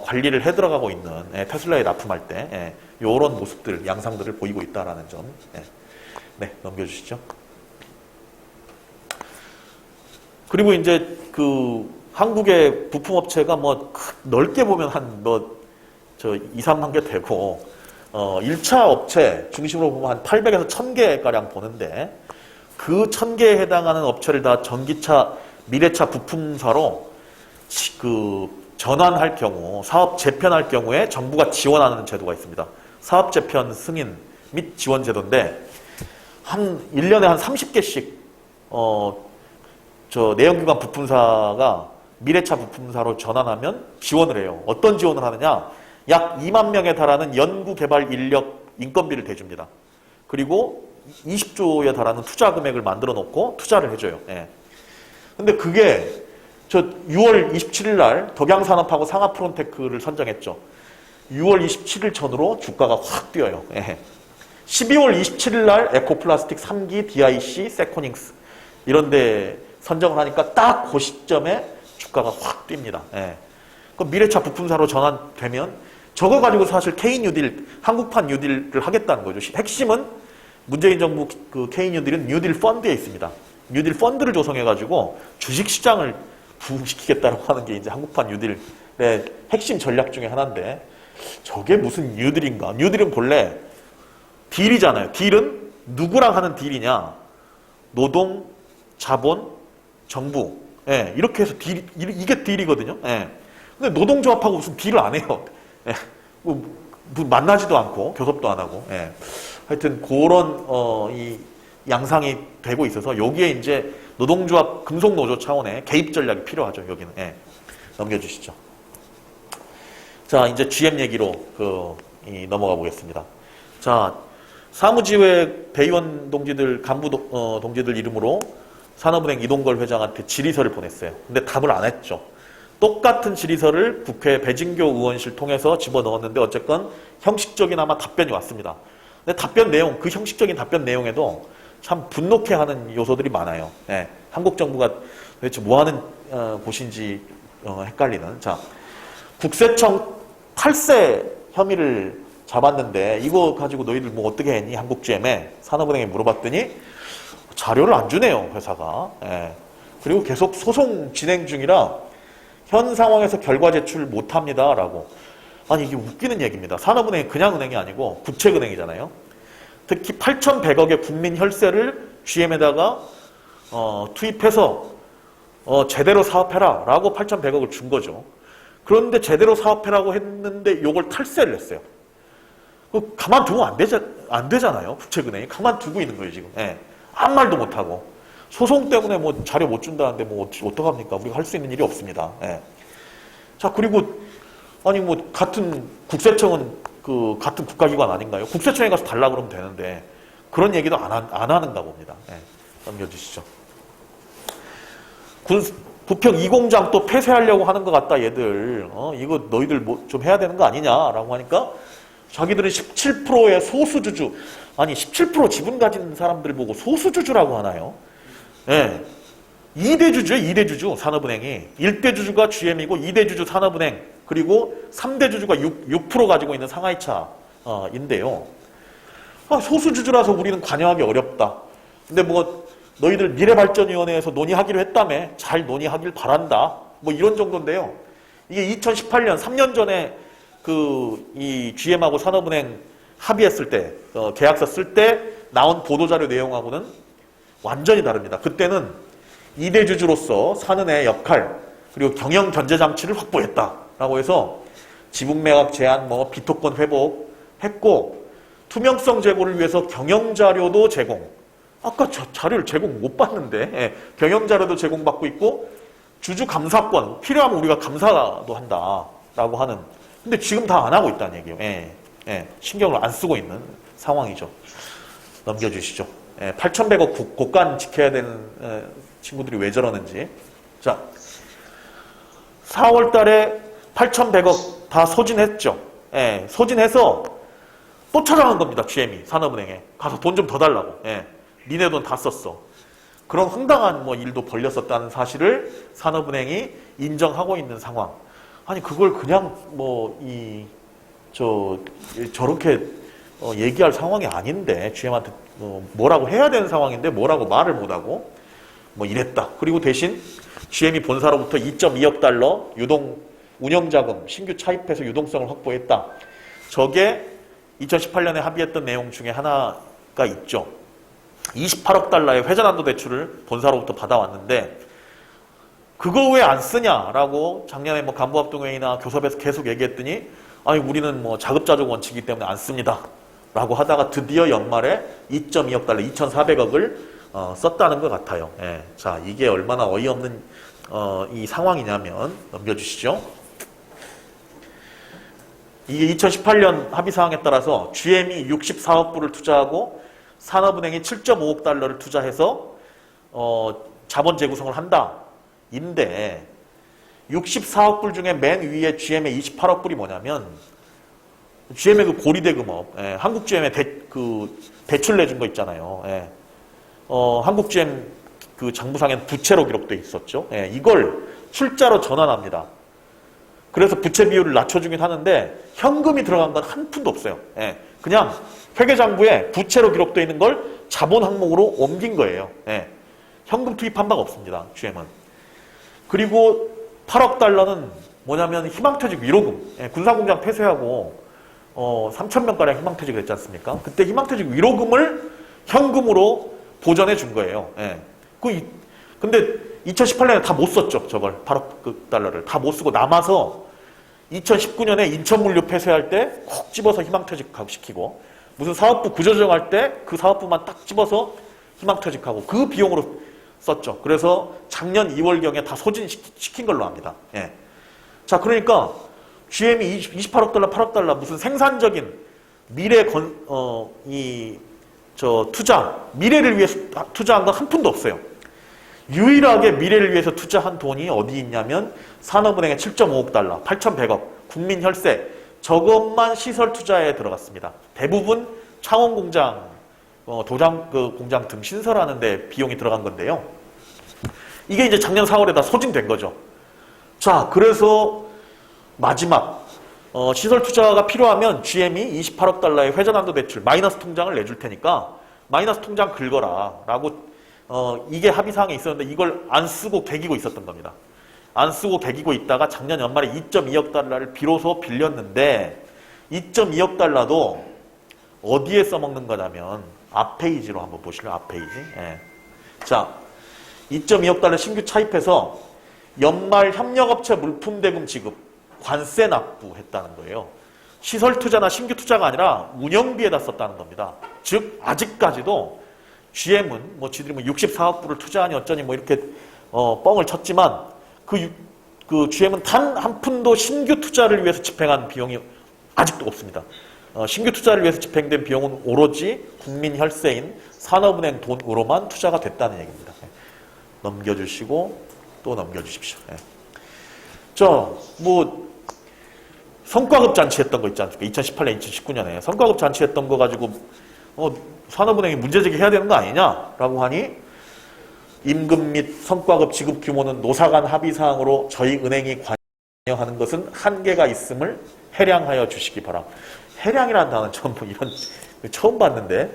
관리를 해 들어가고 있는 테슬라에 납품할 때 이런 모습들, 양상들을 보이고 있다라는 점. 네, 넘겨주시죠. 그리고 이제 그 한국의 부품업체가 뭐 넓게 보면 한 저 2, 3만 개 되고 1차 업체 중심으로 보면 한 800에서 1000개가량 보는데 그 1000개에 해당하는 업체를 다 전기차, 미래차 부품사로 그 전환할 경우, 사업 재편할 경우에 정부가 지원하는 제도가 있습니다. 사업 재편 승인 및 지원 제도인데 한 1년에 한 30개씩 저 내연기관 부품사가 미래차 부품사로 전환하면 지원을 해요. 어떤 지원을 하느냐? 약 2만 명에 달하는 연구개발 인력 인건비를 대줍니다. 그리고 20조에 달하는 투자 금액을 만들어 놓고 투자를 해줘요. 예. 근데 그게 저 6월 27일 날 덕양산업하고 상하프론테크를 선정했죠. 6월 27일 전후로 주가가 확 뛰어요. 예. 12월 27일 날 에코플라스틱 3기, DIC, 세코닝스 이런 데 선정을 하니까 딱 그 시점에 주가가 확 뜁니다. 예. 그 미래차 부품사로 전환되면 저거 가지고 사실 K-뉴딜, 한국판 뉴딜을 하겠다는 거죠. 핵심은 문재인 정부 그 K-뉴딜은 뉴딜 펀드에 있습니다. 뉴딜 펀드를 조성해가지고 주식시장을 부흥시키겠다고 하는 게 이제 한국판 뉴딜의 핵심 전략 중에 하나인데 저게 무슨 뉴딜인가? 뉴딜은 본래 딜이잖아요. 딜은 누구랑 하는 딜이냐? 노동, 자본, 정부. 예, 이렇게 해서 딜, 이게 딜이거든요. 예. 근데 노동조합하고 무슨 딜을 안 해요. 예. 뭐 만나지도 않고 교섭도 안 하고. 예. 하여튼 그런 이 양상이 되고 있어서 여기에 이제 노동조합 금속노조 차원의 개입 전략이 필요하죠. 여기는. 예. 넘겨주시죠. 자, 이제 GM 얘기로 넘어가 보겠습니다. 자, 사무지회 대의원 동지들, 간부 동지들 이름으로 산업은행 이동걸 회장한테 질의서를 보냈어요. 근데 답을 안 했죠. 똑같은 질의서를 국회 배진교 의원실 통해서 집어넣었는데 어쨌건 형식적이나마 답변이 왔습니다. 근데 답변 내용, 그 형식적인 답변 내용에도 참 분노케 하는 요소들이 많아요. 예, 한국 정부가 도대체 뭐 하는 곳인지 헷갈리는. 자, 국세청 탈세 혐의를 잡았는데 이거 가지고 너희들 뭐 어떻게 했니? 한국GM에 산업은행에 물어봤더니 자료를 안 주네요, 회사가. 예. 그리고 계속 소송 진행 중이라 현 상황에서 결과 제출 못합니다 라고. 아니 이게 웃기는 얘기입니다. 산업은행이 그냥 은행이 아니고 국책은행이잖아요. 특히 8,100억의 국민 혈세를 GM에다가 투입해서 제대로 사업해라 라고 8,100억을 준 거죠. 그런데 제대로 사업해라고 했는데 요걸 탈세를 했어요. 가만두면 안 되잖아요. 국책은행이 가만두고 있는 거예요 지금. 예. 아무 말도 못하고. 소송 때문에 뭐 자료 못 준다는데 뭐 어떡합니까? 우리가 할 수 있는 일이 없습니다. 예. 자, 그리고 아니 뭐 같은 국세청은 그 같은 국가기관 아닌가요? 국세청에 가서 달라 그러면 되는데 그런 얘기도 안 하는가 봅니다. 예. 넘겨주시죠. 부평 2공장 또 폐쇄하려고 하는 것 같다 얘들. 이거 너희들 뭐 좀 해야 되는 거 아니냐라고 하니까 자기들은 17%의 소수주주, 아니 17% 지분 가진 사람들 보고 소수주주라고 하나요? 예. 2대주주예요. 2대주주 산업은행이. 1대주주가 GM이고 2대주주 산업은행, 그리고 3대주주가 6% 가지고 있는 상하이차인데요. 소수주주라서 우리는 관여하기 어렵다. 근데 뭐 너희들 미래발전위원회에서 논의하기로 했다며 잘 논의하길 바란다. 뭐 이런 정도인데요. 이게 2018년 3년 전에 이 GM하고 산업은행 합의했을 때, 계약서 쓸 때 나온 보도자료 내용하고는 완전히 다릅니다. 그때는 2대 주주로서 산은의 역할, 그리고 경영 견제 장치를 확보했다라고 해서 지분 매각 제한, 뭐 비토권 회복했고, 투명성 제고를 위해서 경영 자료도 제공. 아까 자료를 제공 못 받는데, 예, 경영 자료도 제공받고 있고 주주 감사권 필요하면 우리가 감사도 한다라고 하는. 근데 지금 다 안 하고 있다는 얘기예요. 예, 신경을 안 쓰고 있는 상황이죠. 넘겨주시죠. 8,100억 고간 지켜야 되는 친구들이 왜 저러는지. 자, 4월 달에 8,100억 다 소진했죠. 소진해서 또 찾아간 겁니다. GM이 산업은행에 가서 돈 좀 더 달라고. 니네 돈 다 썼어. 그런 황당한 뭐 일도 벌렸었다는 사실을 산업은행이 인정하고 있는 상황. 아니 그걸 그냥 뭐 저렇게 얘기할 상황이 아닌데, GM한테 뭐라고 해야 되는 상황인데 뭐라고 말을 못하고 뭐 이랬다. 그리고 대신 GM이 본사로부터 2.2억 달러 유동 운영자금 신규 차입해서 유동성을 확보했다. 저게 2018년에 합의했던 내용 중에 하나가 있죠. 28억 달러의 회전한도 대출을 본사로부터 받아왔는데 그거 왜 안 쓰냐라고 작년에 뭐 간부합동회의나 교섭에서 계속 얘기했더니 아니 우리는 뭐 자급자족 원칙이기 때문에 안 씁니다 라고 하다가 드디어 연말에 2.2억 달러 2,400억을 썼다는 것 같아요. 자, 이게 얼마나 어이없는 이 상황이냐면 넘겨주시죠. 이게 2018년 합의사항에 따라서 GM이 64억 불을 투자하고 산업은행이 7.5억 달러를 투자해서 자본 재구성을 한다. 인데 64억 불 중에 맨 위에 GM의 28억 불이 뭐냐면 GM의 그 고리대금업, 한국GM에 대출 내준 거 있잖아요. 한국GM 그 장부상엔 부채로 기록돼 있었죠. 이걸 출자로 전환합니다. 그래서 부채 비율을 낮춰주긴 하는데 현금이 들어간 건 한 푼도 없어요. 그냥 회계장부에 부채로 기록되어 있는 걸 자본 항목으로 옮긴 거예요. 현금 투입한 바가 없습니다. GM은. 그리고 8억 달러는 뭐냐면 희망퇴직 위로금. 군사공장 폐쇄하고 3,000명가량 희망퇴직을 했지 않습니까? 그때 희망퇴직 위로금을 현금으로 보전해 준 거예요. 근데 2018년에 다 못 썼죠. 저걸 8억 달러를 다 못 쓰고 남아서 2019년에 인천물류 폐쇄할 때 콕 집어서 희망퇴직하고 시키고, 무슨 사업부 구조조정할 때 그 사업부만 딱 집어서 희망퇴직하고 그 비용으로 썼죠. 그래서 작년 2월경에 다 소진시킨 걸로 합니다. 자, 그러니까 GM이 28억 달러, 8억 달러 무슨 생산적인 미래 미래를 위해서 투자한 건 한 푼도 없어요. 유일하게 미래를 위해서 투자한 돈이 어디 있냐면 산업은행의 7.5억 달러, 8,100억, 국민 혈세, 저것만 시설 투자에 들어갔습니다. 대부분 창원공장, 공장 등 신설하는 데 비용이 들어간 건데요. 이게 이제 작년 4월에 다 소진된 거죠. 자, 그래서 마지막 시설 투자가 필요하면 GM이 28억 달러의 회전한도 대출, 마이너스 통장을 내줄 테니까 마이너스 통장 긁어라 라고 이게 합의사항에 있었는데 이걸 안 쓰고 개기고 있었던 겁니다. 안 쓰고 개기고 있다가 작년 연말에 2.2억 달러를 비로소 빌렸는데 2.2억 달러도 어디에 써먹는 거냐면 앞 페이지로 한번 보실래요? 앞 페이지. 자, 2.2억 달러 신규 차입해서 연말 협력업체 물품 대금 지급, 관세 납부했다는 거예요. 시설 투자나 신규 투자가 아니라 운영비에다 썼다는 겁니다. 즉 아직까지도 GM은 뭐 지들이 뭐 64억 불을 투자하니 어쩌니 뭐 이렇게 뻥을 쳤지만 그 GM은 단 한 푼도 신규 투자를 위해서 집행한 비용이 아직도 없습니다. 신규 투자를 위해서 집행된 비용은 오로지 국민 혈세인 산업은행 돈으로만 투자가 됐다는 얘기입니다. 넘겨주시고 또 넘겨주십시오. 뭐 성과급 잔치했던 거 있지 않습니까? 2018년, 2019년에 성과급 잔치했던 거 가지고 산업은행이 문제제기 해야 되는 거 아니냐라고 하니 임금 및 성과급 지급 규모는 노사 간 합의사항으로 저희 은행이 관여하는 것은 한계가 있음을 해량하여 주시기 바람. 해량이라는 단어는 처음 봤는데,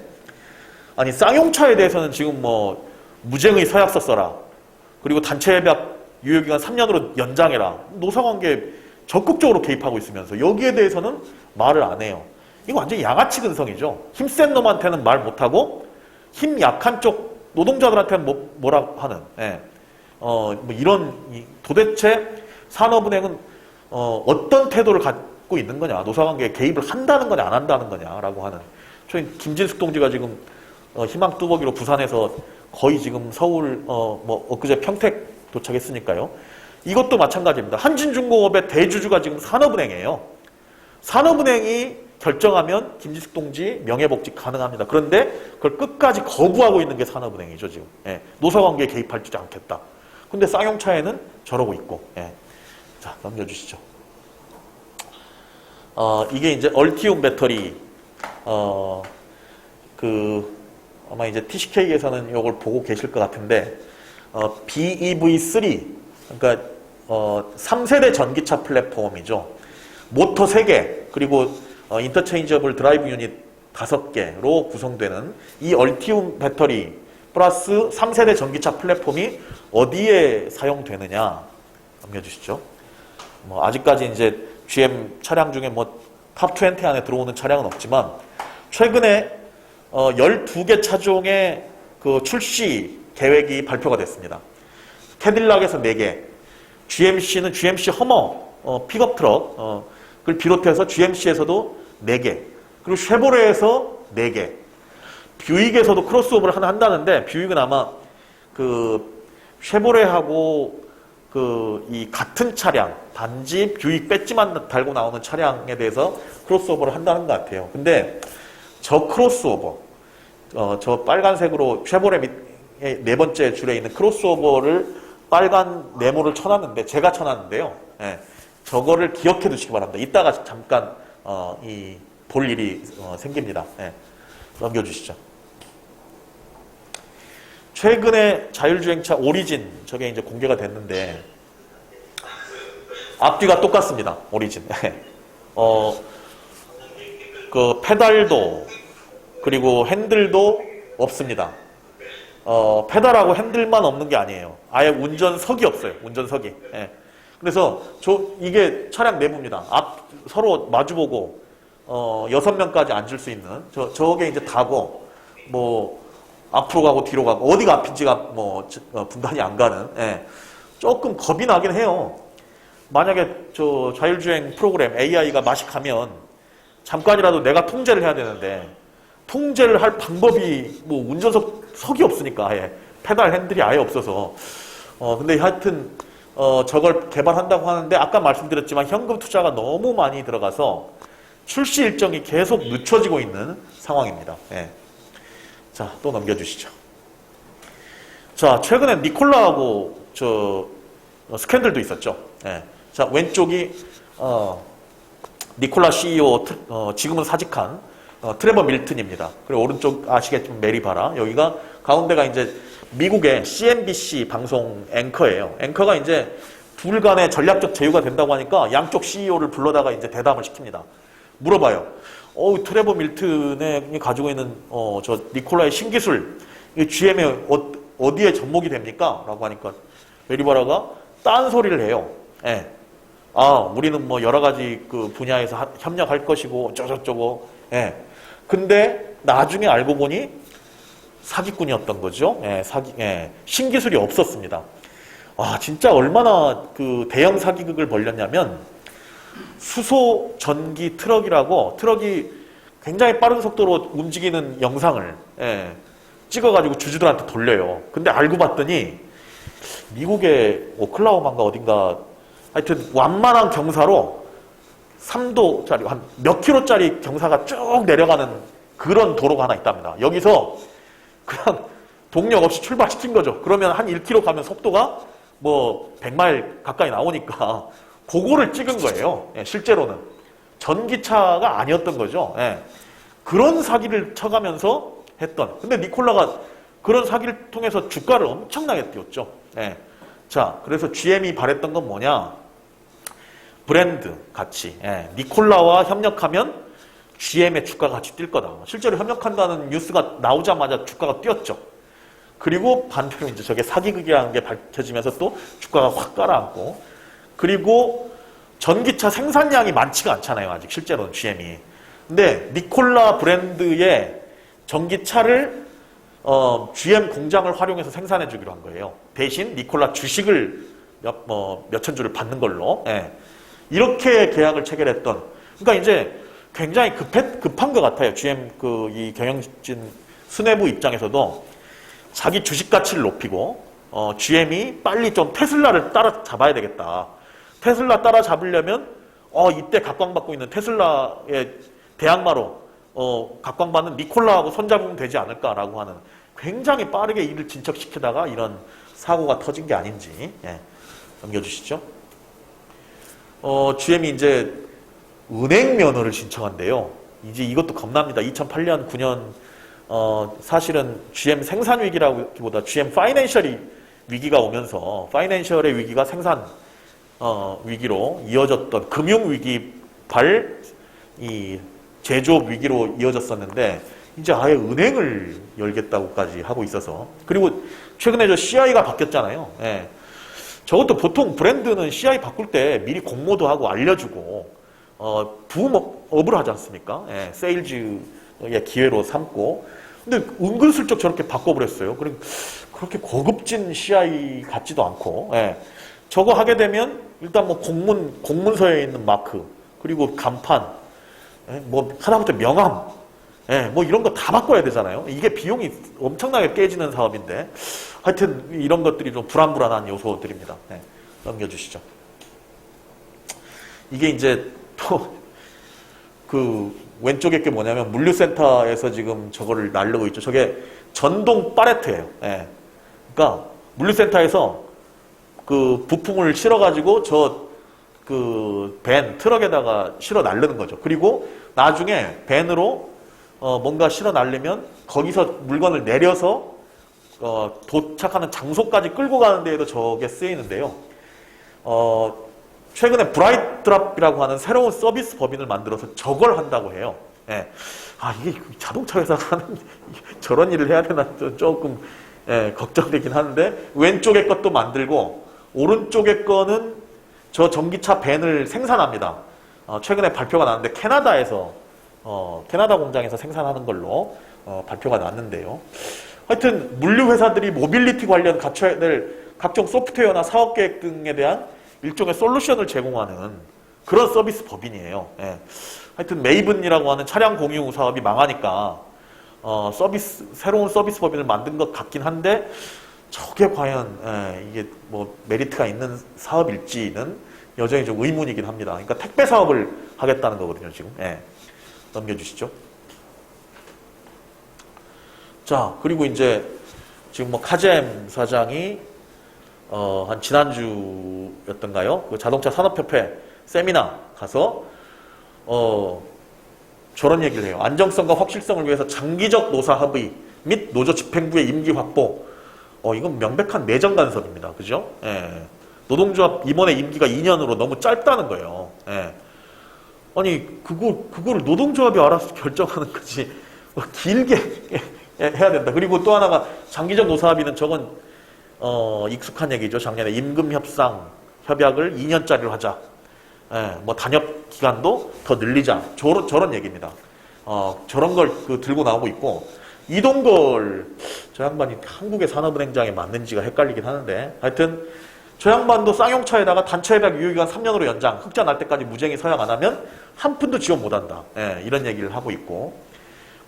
아니 쌍용차에 대해서는 지금 뭐 무쟁의 서약서 써라, 그리고 단체 협약 유효기간 3년으로 연장해라, 노사관계 적극적으로 개입하고 있으면서 여기에 대해서는 말을 안 해요. 이거 완전히 양아치 근성이죠. 힘센 놈한테는 말 못하고 힘 약한 쪽 노동자들한테는 뭐라 하는. 뭐 이런, 도대체 산업은행은 어떤 태도를 갖고 있는 거냐, 노사관계에 개입을 한다는 거냐 안 한다는 거냐라고 하는. 저희 김진숙 동지가 지금 희망 뚜벅이로 부산에서 거의 지금 서울 뭐 엊그제 평택 도착했으니까요. 이것도 마찬가지입니다. 한진중공업의 대주주가 지금 산업은행이에요. 산업은행이 결정하면 김진숙 동지 명예복직 가능합니다. 그런데 그걸 끝까지 거부하고 있는 게 산업은행이죠, 지금. 노사관계에 개입하지 않겠다. 근데 쌍용차에는 저러고 있고. 자, 넘겨주시죠. 이게 이제 얼티움 배터리, 아마 이제 TCK에서는 이걸 보고 계실 것 같은데, BEV3, 그러니까 3세대 전기차 플랫폼이죠. 모터 3개, 그리고 인터체인저블 드라이브 유닛 5개로 구성되는 이 얼티움 배터리 플러스 3세대 전기차 플랫폼이 어디에 사용되느냐 넘겨주시죠. 뭐 아직까지 이제 GM 차량 중에 뭐 탑 20 안에 들어오는 차량은 없지만 최근에 12개 차종의 그 출시 계획이 발표가 됐습니다. 캐딜락에서 4개, GMC는 GMC 허머 픽업 트럭 그걸 비롯해서 GMC에서도 4개, 그리고 쉐보레에서 4개, 뷰익에서도 크로스오버를 하나 한다는데, 뷰익은 아마 그 쉐보레하고 이 같은 차량, 단지 뷰익 배지만 달고 나오는 차량에 대해서 크로스오버를 한다는 것 같아요. 근데 저 크로스오버, 저 빨간색으로 쉐보레 밑에 4번째 줄에 있는 크로스오버를 빨간 네모를 쳐놨는데, 제가 쳐놨는데요. 저거를 기억해 두시기 바랍니다. 이따가 잠깐 볼 일이 생깁니다. 넘겨주시죠. 최근에 자율주행차 오리진, 저게 이제 공개가 됐는데 앞뒤가 똑같습니다. 오리진. 그 페달도 그리고 핸들도 없습니다. 페달하고 핸들만 없는 게 아니에요. 아예 운전석이 없어요. 운전석이. 그래서 이게 차량 내부입니다. 서로 마주보고 6명까지 앉을 수 있는 저게 이제 다고, 뭐 앞으로 가고 뒤로 가고 어디가 앞인지가 뭐 분간이 안 가는. 조금 겁이 나긴 해요. 만약에 저 자율주행 프로그램 AI가 마식하면 잠깐이라도 내가 통제를 해야 되는데, 통제를 할 방법이 뭐 운전석이 없으니까, 아예 페달 핸들이 아예 없어서. 근데 하여튼 저걸 개발한다고 하는데, 아까 말씀드렸지만 현금 투자가 너무 많이 들어가서 출시 일정이 계속 늦춰지고 있는 상황입니다. 자, 또 넘겨주시죠. 자, 최근에 니콜라하고 스캔들도 있었죠. 자, 왼쪽이 니콜라 CEO, 지금은 사직한 트레버 밀튼입니다. 그리고 오른쪽 아시겠지만 메리바라. 여기가 가운데가 이제 미국의 CNBC 방송 앵커예요. 앵커가 이제 둘 간의 전략적 제휴가 된다고 하니까 양쪽 CEO를 불러다가 이제 대담을 시킵니다. 물어봐요. 트레버 밀튼이 가지고 있는 저 니콜라의 신기술, GM에 어디에 접목이 됩니까? 라고 하니까 메리바라가 딴소리를 해요. 우리는 뭐 여러 가지 그 분야에서 협력할 것이고 어쩌고저쩌고. 근데 나중에 알고 보니 사기꾼이었던 거죠. 신기술이 없었습니다. 진짜 얼마나 그 대형 사기극을 벌였냐면, 수소 전기 트럭이라고, 트럭이 굉장히 빠른 속도로 움직이는 영상을 찍어가지고 주주들한테 돌려요. 근데 알고 봤더니 미국의 오클라호마인가 어딘가 하여튼 완만한 경사로 3도짜리 한 몇 킬로짜리 경사가 쭉 내려가는 그런 도로가 하나 있답니다. 여기서 그냥 동력 없이 출발시킨 거죠. 그러면 한 1km 가면 속도가 뭐 100마일 가까이 나오니까 그거를 찍은 거예요. 예, 실제로는. 전기차가 아니었던 거죠. 예. 그런 사기를 쳐가면서 했던. 근데 니콜라가 그런 사기를 통해서 주가를 엄청나게 띄웠죠. 예. 자, 그래서 GM이 바랬던 건 뭐냐? 브랜드 가치. 예. 니콜라와 협력하면 GM의 주가가 같이 뛸 거다. 실제로 협력한다는 뉴스가 나오자마자 주가가 뛰었죠. 그리고 반대로 이제 저게 사기극이라는 게 밝혀지면서 또 주가가 확 깔아앉고. 그리고 전기차 생산량이 많지가 않잖아요. 아직 실제로는 GM이. 근데 니콜라 브랜드의 전기차를 GM 공장을 활용해서 생산해 주기로 한 거예요. 대신 니콜라 주식을 몇천 주를 받는 걸로. 예. 이렇게 계약을 체결했던. 그러니까 이제 굉장히 급한 것 같아요. GM 이 경영진 수뇌부 입장에서도 자기 주식 가치를 높이고 GM이 빨리 좀 테슬라를 따라잡아야 되겠다. 테슬라 따라잡으려면 이때 각광받고 있는 테슬라의 대항마로 각광받는 니콜라하고 손잡으면 되지 않을까라고 하는 굉장히 빠르게 일을 진척시키다가 이런 사고가 터진 게 아닌지. 예. 넘겨주시죠. GM이 이제 은행 면허를 신청한대요. 이제 이것도 겁납니다. 2008년, 9년 사실은 GM 생산 위기라기보다 GM 파이낸셜이 위기가 오면서 파이낸셜의 위기가 생산 위기로 이어졌던 금융 위기 이 제조업 위기로 이어졌었는데 이제 아예 은행을 열겠다고까지 하고 있어서 그리고 최근에 저 CI가 바뀌었잖아요. 예. 저것도 보통 브랜드는 CI 바꿀 때 미리 공모도 하고 알려주고 부업을 하지 않습니까? 예. 세일즈의 기회로 삼고 근데 은근슬쩍 저렇게 바꿔버렸어요. 그렇게 고급진 CI 같지도 않고 예. 저거 하게 되면 일단 뭐 공문서에 있는 마크 그리고 간판 뭐 하다못해 명함 뭐 이런 거 다 바꿔야 되잖아요. 이게 비용이 엄청나게 깨지는 사업인데 하여튼 이런 것들이 좀 불안불안한 요소들입니다. 넘겨주시죠. 이게 이제 또 그 왼쪽에 게 뭐냐면 물류센터에서 지금 저거를 날르고 있죠. 저게 전동 팔레트예요. 그러니까 물류센터에서 그 부품을 실어가지고 밴 트럭에다가 실어 날르는 거죠. 그리고 나중에 밴으로 뭔가 실어 날리면 거기서 물건을 내려서 도착하는 장소까지 끌고 가는 데에도 저게 쓰이는데요. 최근에 브라이트드랍이라고 하는 새로운 서비스 법인을 만들어서 저걸 한다고 해요. 이게 자동차 회사가 하는 저런 일을 해야 되나 조금 걱정되긴 하는데 왼쪽에 것도 만들고 오른쪽에 거는 저 전기차 밴을 생산합니다. 최근에 발표가 났는데 캐나다 공장에서 생산하는 걸로 발표가 났는데요. 하여튼 물류 회사들이 모빌리티 관련 갖춰야 될 각종 소프트웨어나 사업 계획 등에 대한 일종의 솔루션을 제공하는 그런 서비스 법인이에요. 하여튼 메이븐이라고 하는 차량 공유 사업이 망하니까 새로운 서비스 법인을 만든 것 같긴 한데 저게 과연 이게 뭐 메리트가 있는 사업일지는 여전히 좀 의문이긴 합니다. 그러니까 택배 사업을 하겠다는 거거든요, 지금. 넘겨주시죠. 자, 그리고 이제 지금 뭐 카잼 사장이 한 지난주였던가요? 그 자동차 산업협회 세미나 가서 저런 얘기를 해요. 안정성과 확실성을 위해서 장기적 노사 합의 및 노조 집행부의 임기 확보. 이건 명백한 내정 간섭입니다. 그죠? 노동조합 이번에 임기가 2년으로 너무 짧다는 거예요. 아니 그거를 노동조합이 알아서 결정하는 거지 길게 해야 된다. 그리고 또 하나가 장기적 노사합의는 저건 익숙한 얘기죠. 작년에 임금 협상 협약을 2년짜리로 하자. 뭐 단협 기간도 더 늘리자. 저런 얘기입니다. 저런 걸 들고 나오고 있고 이동걸 저 양반이 한국의 산업은행장에 맞는지가 헷갈리긴 하는데 하여튼 저 양반도 쌍용차에다가 단체 협약 유효기간 3년으로 연장 흑자 날 때까지 무쟁의 서약 안 하면 한 푼도 지원 못한다. 이런 얘기를 하고 있고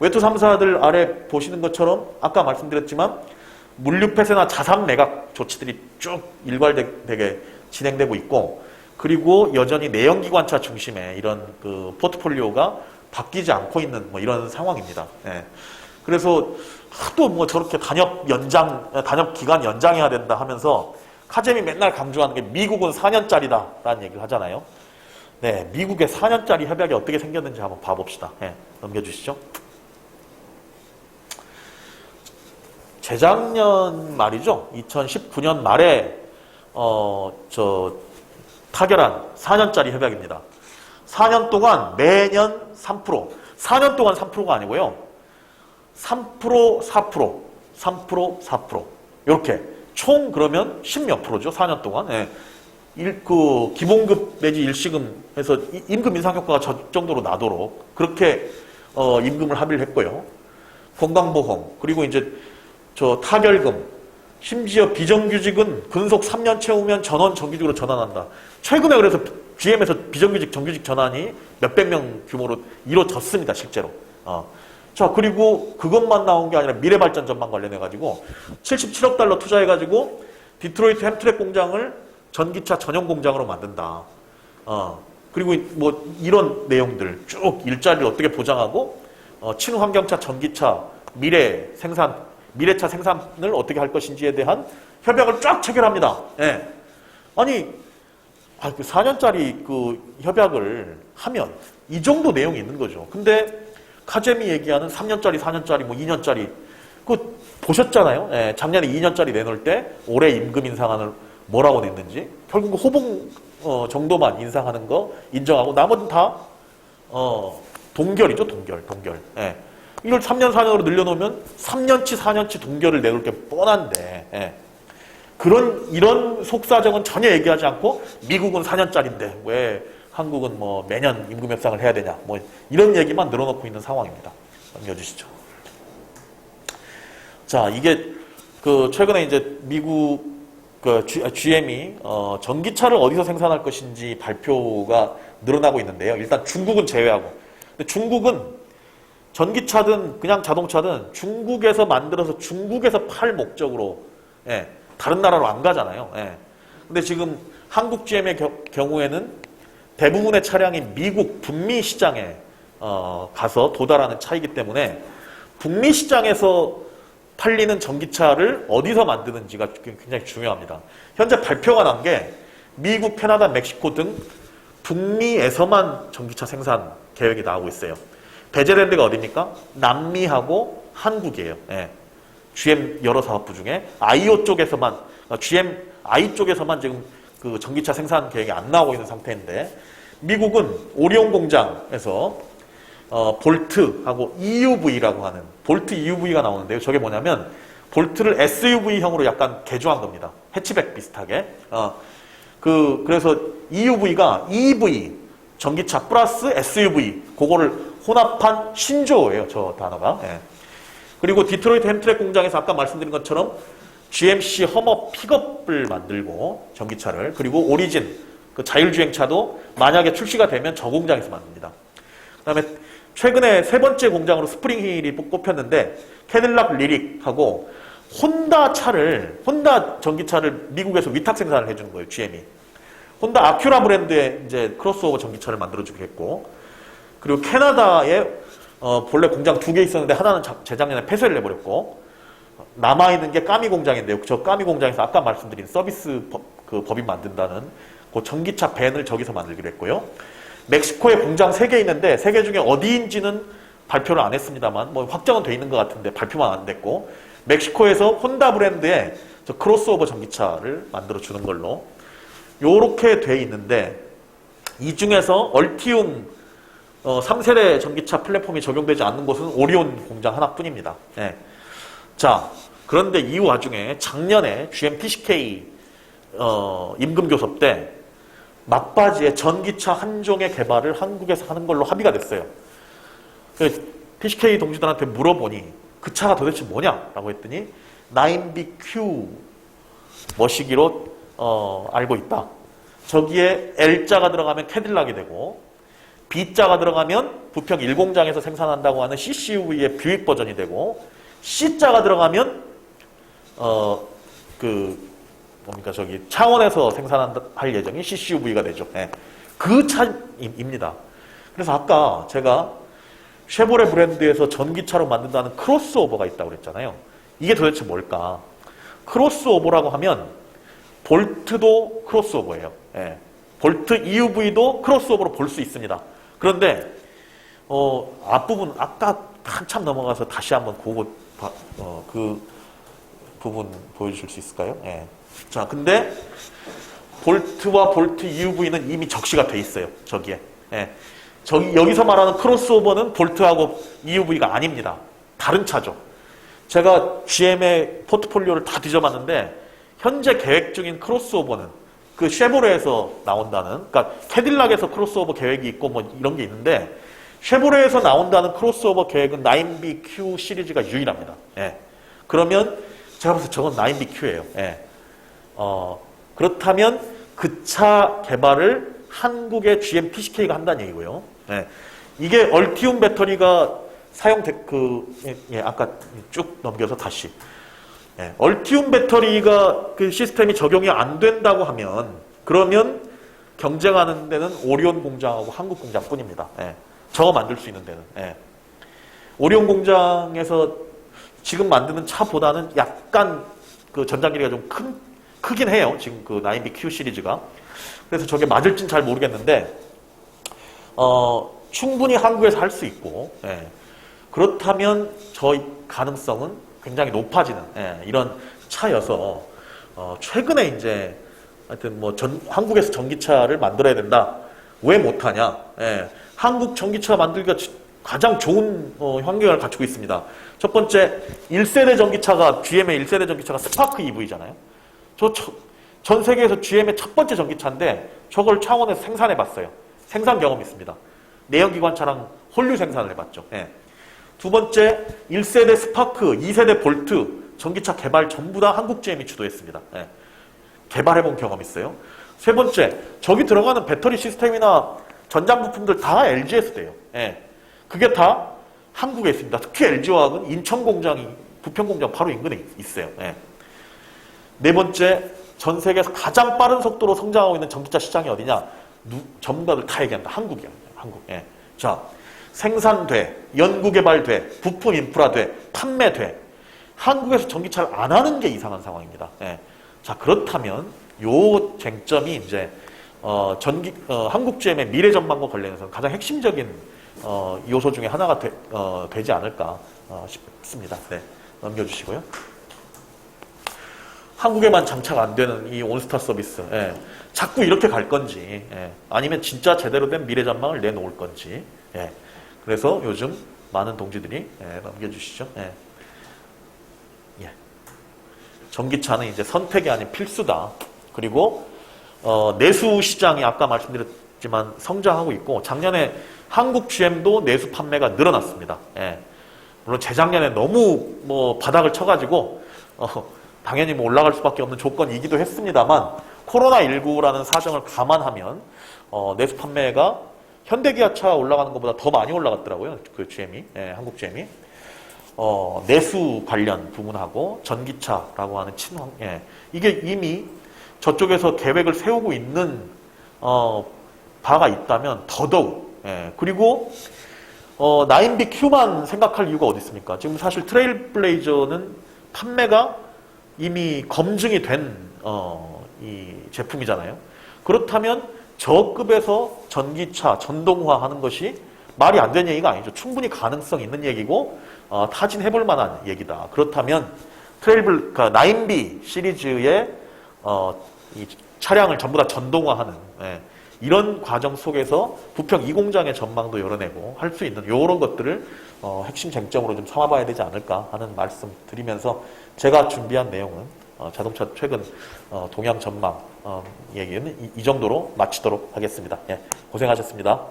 외투 3사들 아래 보시는 것처럼 아까 말씀드렸지만 물류 폐쇄나 자산 매각 조치들이 쭉 일괄되게 진행되고 있고, 그리고 여전히 내연기관차 중심의 이런 그 포트폴리오가 바뀌지 않고 있는 뭐 이런 상황입니다. 예. 그래서 하도 뭐 저렇게 단협 기간 연장해야 된다 하면서 카잼이 맨날 강조하는 게 미국은 4년짜리다라는 얘기를 하잖아요. 네, 미국의 4년짜리 협약이 어떻게 생겼는지 한번 봐봅시다. 예, 넘겨주시죠. 재작년 말이죠. 2019년 말에 타결한 4년짜리 협약입니다. 4년 동안 매년 3%, 4년 동안 3%가 아니고요. 3%, 4%, 3%, 4%. 이렇게 총 그러면 10몇 프로죠. 4년 동안. 예. 기본급 내지 일시금 해서 임금 인상 효과가 저 정도로 나도록 그렇게 임금을 합의를 했고요. 건강보험, 그리고 이제 타결금, 심지어 비정규직은 근속 3년 채우면 전원 정규직으로 전환한다. 최근에 그래서 GM에서 비정규직 정규직 전환이 몇백 명 규모로 이루어졌습니다. 실제로. 자, 그리고 그것만 나온 게 아니라 미래발전 전망 관련해가지고 77억 달러 투자해가지고 디트로이트 햄트랙 공장을 전기차 전용 공장으로 만든다. 그리고 뭐 이런 내용들 쭉 일자리를 어떻게 보장하고 친환경차 전기차 미래차 생산을 어떻게 할 것인지에 대한 협약을 쫙 체결합니다. 예. 아니, 그 4년짜리 그 협약을 하면 이 정도 내용이 있는 거죠. 근데 카잼이 얘기하는 3년짜리, 4년짜리, 뭐 2년짜리 그거 보셨잖아요. 예. 작년에 2년짜리 내놓을 때 올해 임금 인상안을 뭐라고 냈는지 결국 호봉 정도만 인상하는 거 인정하고 나머지는 다 동결이죠. 동결. 예. 이걸 3년, 4년으로 늘려놓으면 3년치, 4년치 동결을 내놓을 게 뻔한데, 예. 이런 속사정은 전혀 얘기하지 않고 미국은 4년짜리인데 왜 한국은 뭐 매년 임금 협상을 해야 되냐, 뭐 이런 얘기만 늘어놓고 있는 상황입니다. 넘겨주시죠. 자, 이게 최근에 이제 미국 GM이 전기차를 어디서 생산할 것인지 발표가 늘어나고 있는데요. 일단 중국은 제외하고. 근데 중국은 전기차든 그냥 자동차든 중국에서 만들어서 중국에서 팔 목적으로, 예, 다른 나라로 안 가잖아요. 예. 근데 지금 한국 GM의 경우에는 대부분의 차량이 미국 북미 시장에 가서 도달하는 차이기 때문에 북미 시장에서 팔리는 전기차를 어디서 만드는지가 굉장히 중요합니다. 현재 발표가 난 게 미국, 캐나다, 멕시코 등 북미에서만 전기차 생산 계획이 나오고 있어요. 배제된 데가 어디입니까? 남미하고 한국이에요. 예. GM 여러 사업부 중에 IO 쪽에서만, GM I 쪽에서만 지금 그 전기차 생산 계획이 안 나오고 있는 상태인데, 미국은 오리온 공장에서 볼트하고 EUV라고 하는 볼트 EUV가 나오는데요. 저게 뭐냐면 볼트를 SUV형으로 약간 개조한 겁니다. 해치백 비슷하게. 그래서 EUV가 EV 전기차 플러스 SUV 그거를 혼합한 신조어예요. 저 단어가. 예. 그리고 디트로이트 햄트랙 공장에서 아까 말씀드린 것처럼 GMC 허머 픽업을 만들고 전기차를, 그리고 오리진 그 자율주행차도 만약에 출시가 되면 저 공장에서 만듭니다. 그다음에 최근에 세 번째 공장으로 스프링힐이 꼽혔는데 캐딜락 리릭하고 혼다 전기차를 미국에서 위탁 생산을 해주는 거예요. GM이. 혼다 아큐라 브랜드의 이제 크로스오버 전기차를 만들어주기로 했고, 그리고 캐나다에 본래 공장 2개 있었는데 하나는 재작년에 폐쇄를 해버렸고, 남아있는 게 까미 공장인데요. 저 까미 공장에서 아까 말씀드린 서비스 법인 만든다는 그 전기차 밴을 저기서 만들기로 했고요. 멕시코에 공장 3개 있는데 3개 중에 어디인지는 발표를 안 했습니다만 뭐 확정은 돼 있는 것 같은데 발표만 안 됐고, 멕시코에서 혼다 브랜드의 저 크로스오버 전기차를 만들어주는 걸로 요렇게 돼 있는데, 이 중에서 얼티움 3세대 전기차 플랫폼이 적용되지 않는 곳은 오리온 공장 하나뿐입니다. 예. 자, 그런데 이 와중에 작년에 GM TCK 임금 교섭 때 막바지에 전기차 한 종의 개발을 한국에서 하는 걸로 합의가 됐어요. TCK 동지들한테 물어보니 그 차가 도대체 뭐냐라고 했더니 9BQ 머시기로 알고 있다. 저기에 L자가 들어가면 캐딜락이 되고 B자가 들어가면 부평 1공장에서 생산한다고 하는 CCUV의 뷰익 버전이 되고, C자가 들어가면 창원에서 생산할 예정인 CCUV가 되죠. 예. 그 차이입니다. 그래서 아까 제가 쉐보레 브랜드에서 전기차로 만든다는 크로스오버가 있다고 그랬잖아요. 이게 도대체 뭘까? 크로스오버라고 하면 볼트도 크로스오버예요. 예. 볼트 EUV도 크로스오버로 볼 수 있습니다. 그런데 앞부분 아까 한참 넘어가서 다시 한번 그 부분 보여주실 수 있을까요? 예. 자, 근데 볼트와 볼트 EUV는 이미 적시가 돼 있어요. 저기에. 예. 여기서 말하는 크로스오버는 볼트하고 EUV가 아닙니다. 다른 차죠. 제가 GM의 포트폴리오를 다 뒤져봤는데 현재 계획 중인 크로스오버는 그 쉐보레에서 나온다는, 그러니까 캐딜락에서 크로스오버 계획이 있고 뭐 이런 게 있는데 쉐보레에서 나온다는 크로스오버 계획은 9BQ 시리즈가 유일합니다. 예. 그러면 제가 봐서 저건 9BQ예요. 예. 그렇다면 그 차 개발을 한국의 GM TCK가 한다는 얘기고요. 예. 이게 얼티움 배터리가 아까 쭉 넘겨서 다시. 예. 얼티움 배터리가 그 시스템이 적용이 안 된다고 하면, 그러면 경쟁하는 데는 오리온 공장하고 한국 공장뿐입니다. 예. 저거 만들 수 있는 데는. 예. 오리온 공장에서 지금 만드는 차보다는 약간 그 전장길이가 좀 크긴 해요. 지금 그 9BQ 시리즈가. 그래서 저게 맞을진 잘 모르겠는데, 충분히 한국에서 할 수 있고, 예. 그렇다면 저희 가능성은 굉장히 높아지는, 예, 이런 차여서, 최근에 이제, 하여튼 뭐 한국에서 전기차를 만들어야 된다. 왜 못하냐? 예. 한국 전기차 만들기가 가장 좋은 환경을 갖추고 있습니다. 첫 번째, 1세대 전기차가, GM의 1세대 전기차가 스파크 EV잖아요. 전 세계에서 GM의 첫 번째 전기차인데 저걸 창원에서 생산해 봤어요. 생산 경험이 있습니다. 내연기관차랑 홀류 생산을 해봤죠. 예. 두 번째, 1세대 스파크, 2세대 볼트 전기차 개발 전부 다 한국 GM이 주도했습니다. 예. 개발해본 경험이 있어요. 세 번째, 저기 들어가는 배터리 시스템이나 전장 부품들 다 LG에서 돼요. 예. 그게 다 한국에 있습니다. 특히 LG화학은 인천 공장이, 부평 공장 바로 인근에 있어요. 예. 네 번째, 전 세계에서 가장 빠른 속도로 성장하고 있는 전기차 시장이 어디냐? 전문가들 다 얘기한다. 한국이야. 한국. 예. 자, 생산돼, 연구개발돼, 부품 인프라돼, 판매돼. 한국에서 전기차를 안 하는 게 이상한 상황입니다. 예. 자, 그렇다면 요 쟁점이 이제 한국 GM의 미래 전망과 관련해서 가장 핵심적인 요소 중에 하나가 되지 않을까 싶습니다. 네, 넘겨주시고요. 한국에만 장착 안 되는 이 온스타 서비스, 예. 자꾸 이렇게 갈 건지, 예. 아니면 진짜 제대로 된 미래 전망을 내놓을 건지, 예. 그래서 요즘 많은 동지들이, 예, 넘겨주시죠. 예. 예. 전기차는 이제 선택이 아닌 필수다. 그리고 내수 시장이 아까 말씀드렸지만 성장하고 있고, 작년에 한국 GM도 내수 판매가 늘어났습니다. 예. 물론 재작년에 너무 뭐 바닥을 쳐가지고 당연히 뭐 올라갈 수밖에 없는 조건이기도 했습니다만, 코로나19라는 사정을 감안하면 내수 판매가 현대기아차 올라가는 것보다 더 많이 올라갔더라고요. 그 GM이, 예, 한국 GM이. 내수 관련 부분하고 전기차라고 하는 친환, 예, 이게 이미 저쪽에서 계획을 세우고 있는 바가 있다면 더더욱, 예, 그리고 9BQ만 생각할 이유가 어디 있습니까? 지금 사실 트레일블레이저는 판매가 이미 검증이 된 이 제품이잖아요. 그렇다면 저급에서 전기차 전동화하는 것이 말이 안 되는 얘기가 아니죠. 충분히 가능성 있는 얘기고 타진해볼 만한 얘기다. 그렇다면 그러니까 9B 시리즈의 이 차량을 전부 다 전동화하는, 예, 이런 과정 속에서 부평 2공장의 전망도 열어내고 할 수 있는 이런 것들을 핵심 쟁점으로 좀 삼아봐야 되지 않을까 하는 말씀 드리면서 제가 준비한 내용은 자동차 최근 동향 전망 얘기는 이 정도로 마치도록 하겠습니다. 예, 고생하셨습니다.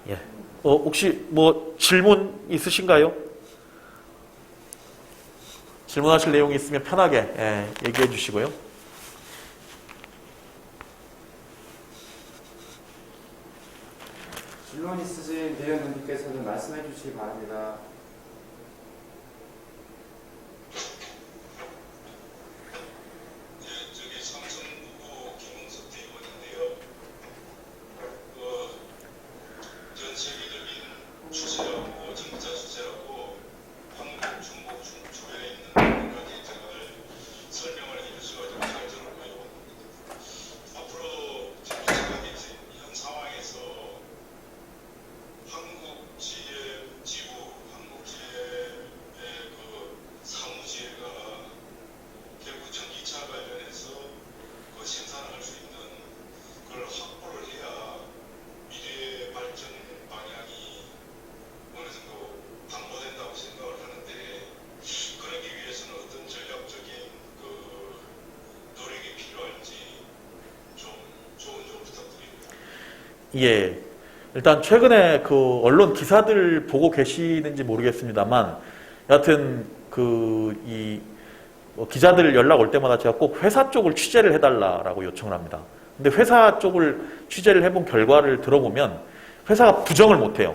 예. 혹시 뭐 질문 있으신가요? 질문하실 내용이 있으면 편하게 얘기해 주시고요. 질문 있으신 대의원님께서는 말씀해 주시기 바랍니다. 예. 일단 최근에 그 언론 기사들 보고 계시는지 모르겠습니다만 여하튼 기자들 연락 올 때마다 제가 꼭 회사 쪽을 취재를 해달라고 요청을 합니다. 근데 회사 쪽을 취재를 해본 결과를 들어보면 회사가 부정을 못해요.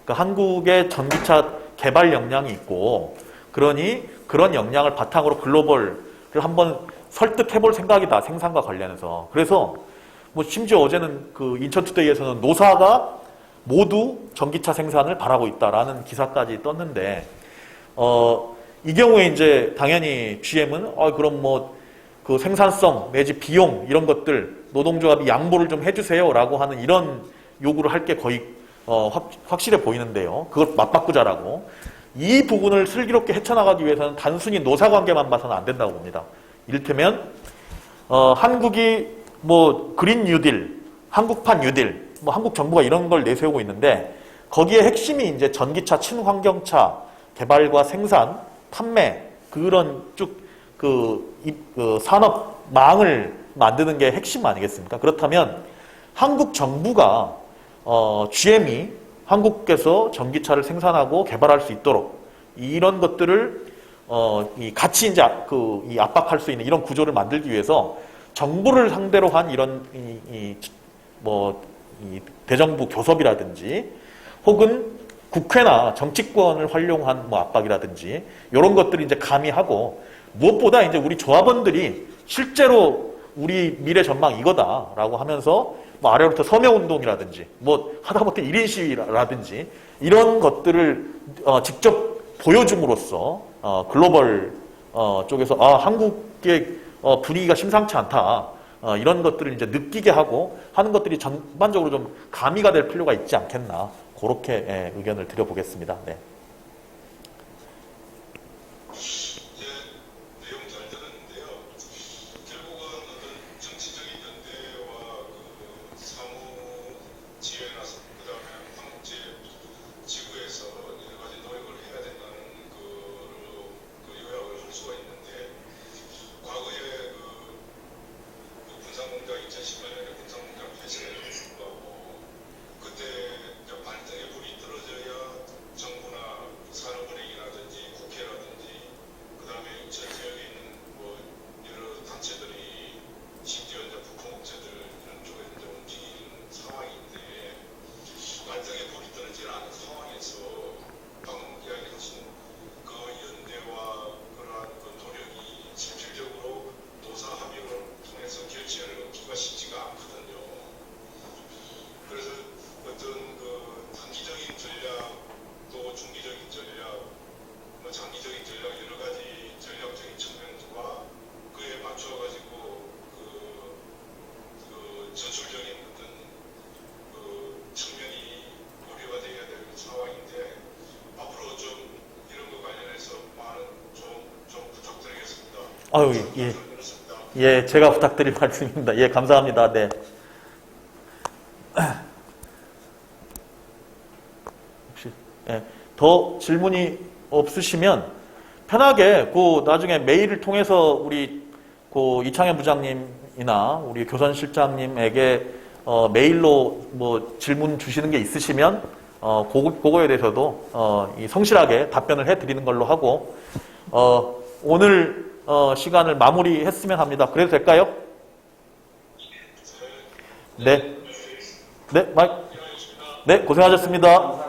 그러니까 한국의 전기차 개발 역량이 있고 그러니 그런 역량을 바탕으로 글로벌을 한번 설득해볼 생각이다. 생산과 관련해서. 그래서 뭐 심지어 어제는 그 인천투데이에서는 노사가 모두 전기차 생산을 바라고 있다라는 기사까지 떴는데 이 경우에 이제 당연히 GM은 그럼 뭐 그 생산성 내지 비용 이런 것들 노동조합이 양보를 좀 해주세요라고 하는 이런 요구를 할 게 거의 확실해 보이는데요. 그걸 맞바꾸자라고. 이 부분을 슬기롭게 헤쳐나가기 위해서는 단순히 노사관계만 봐서는 안 된다고 봅니다. 이를테면 한국이 뭐 그린 뉴딜, 한국판 뉴딜, 뭐 한국 정부가 이런 걸 내세우고 있는데 거기에 핵심이 이제 전기차, 친환경차 개발과 생산, 판매 그런 쭉 그 산업망을 만드는 게 핵심 아니겠습니까? 그렇다면 한국 정부가 GM이 한국에서 전기차를 생산하고 개발할 수 있도록 이런 것들을 같이 이제 이 압박할 수 있는 이런 구조를 만들기 위해서 정부를 상대로 한 이런 이 대정부 교섭이라든지 혹은 국회나 정치권을 활용한 뭐 압박이라든지 이런 것들이 이제 가미하고 무엇보다 이제 우리 조합원들이 실제로 우리 미래 전망 이거다라고 하면서 뭐 아래로부터 서명운동이라든지 뭐 하다못해 1인 시위라든지 이런 것들을 직접 보여줌으로써 글로벌 쪽에서 한국의 분위기가 심상치 않다. 이런 것들을 이제 느끼게 하고 하는 것들이 전반적으로 좀 가미가 될 필요가 있지 않겠나. 그렇게 의견을 드려보겠습니다. 네. 아유, 예. 예, 제가 부탁드릴 말씀입니다. 예, 감사합니다. 네. 혹시, 더 질문이 없으시면 편하게 나중에 메일을 통해서 우리 이창현 부장님이나 우리 교선실장님에게 메일로 뭐 질문 주시는 게 있으시면 그거에 대해서도 성실하게 답변을 해드리는 걸로 하고 오늘 시간을 마무리했으면 합니다. 그래도 될까요? 네. 네, 네, 고생하셨습니다.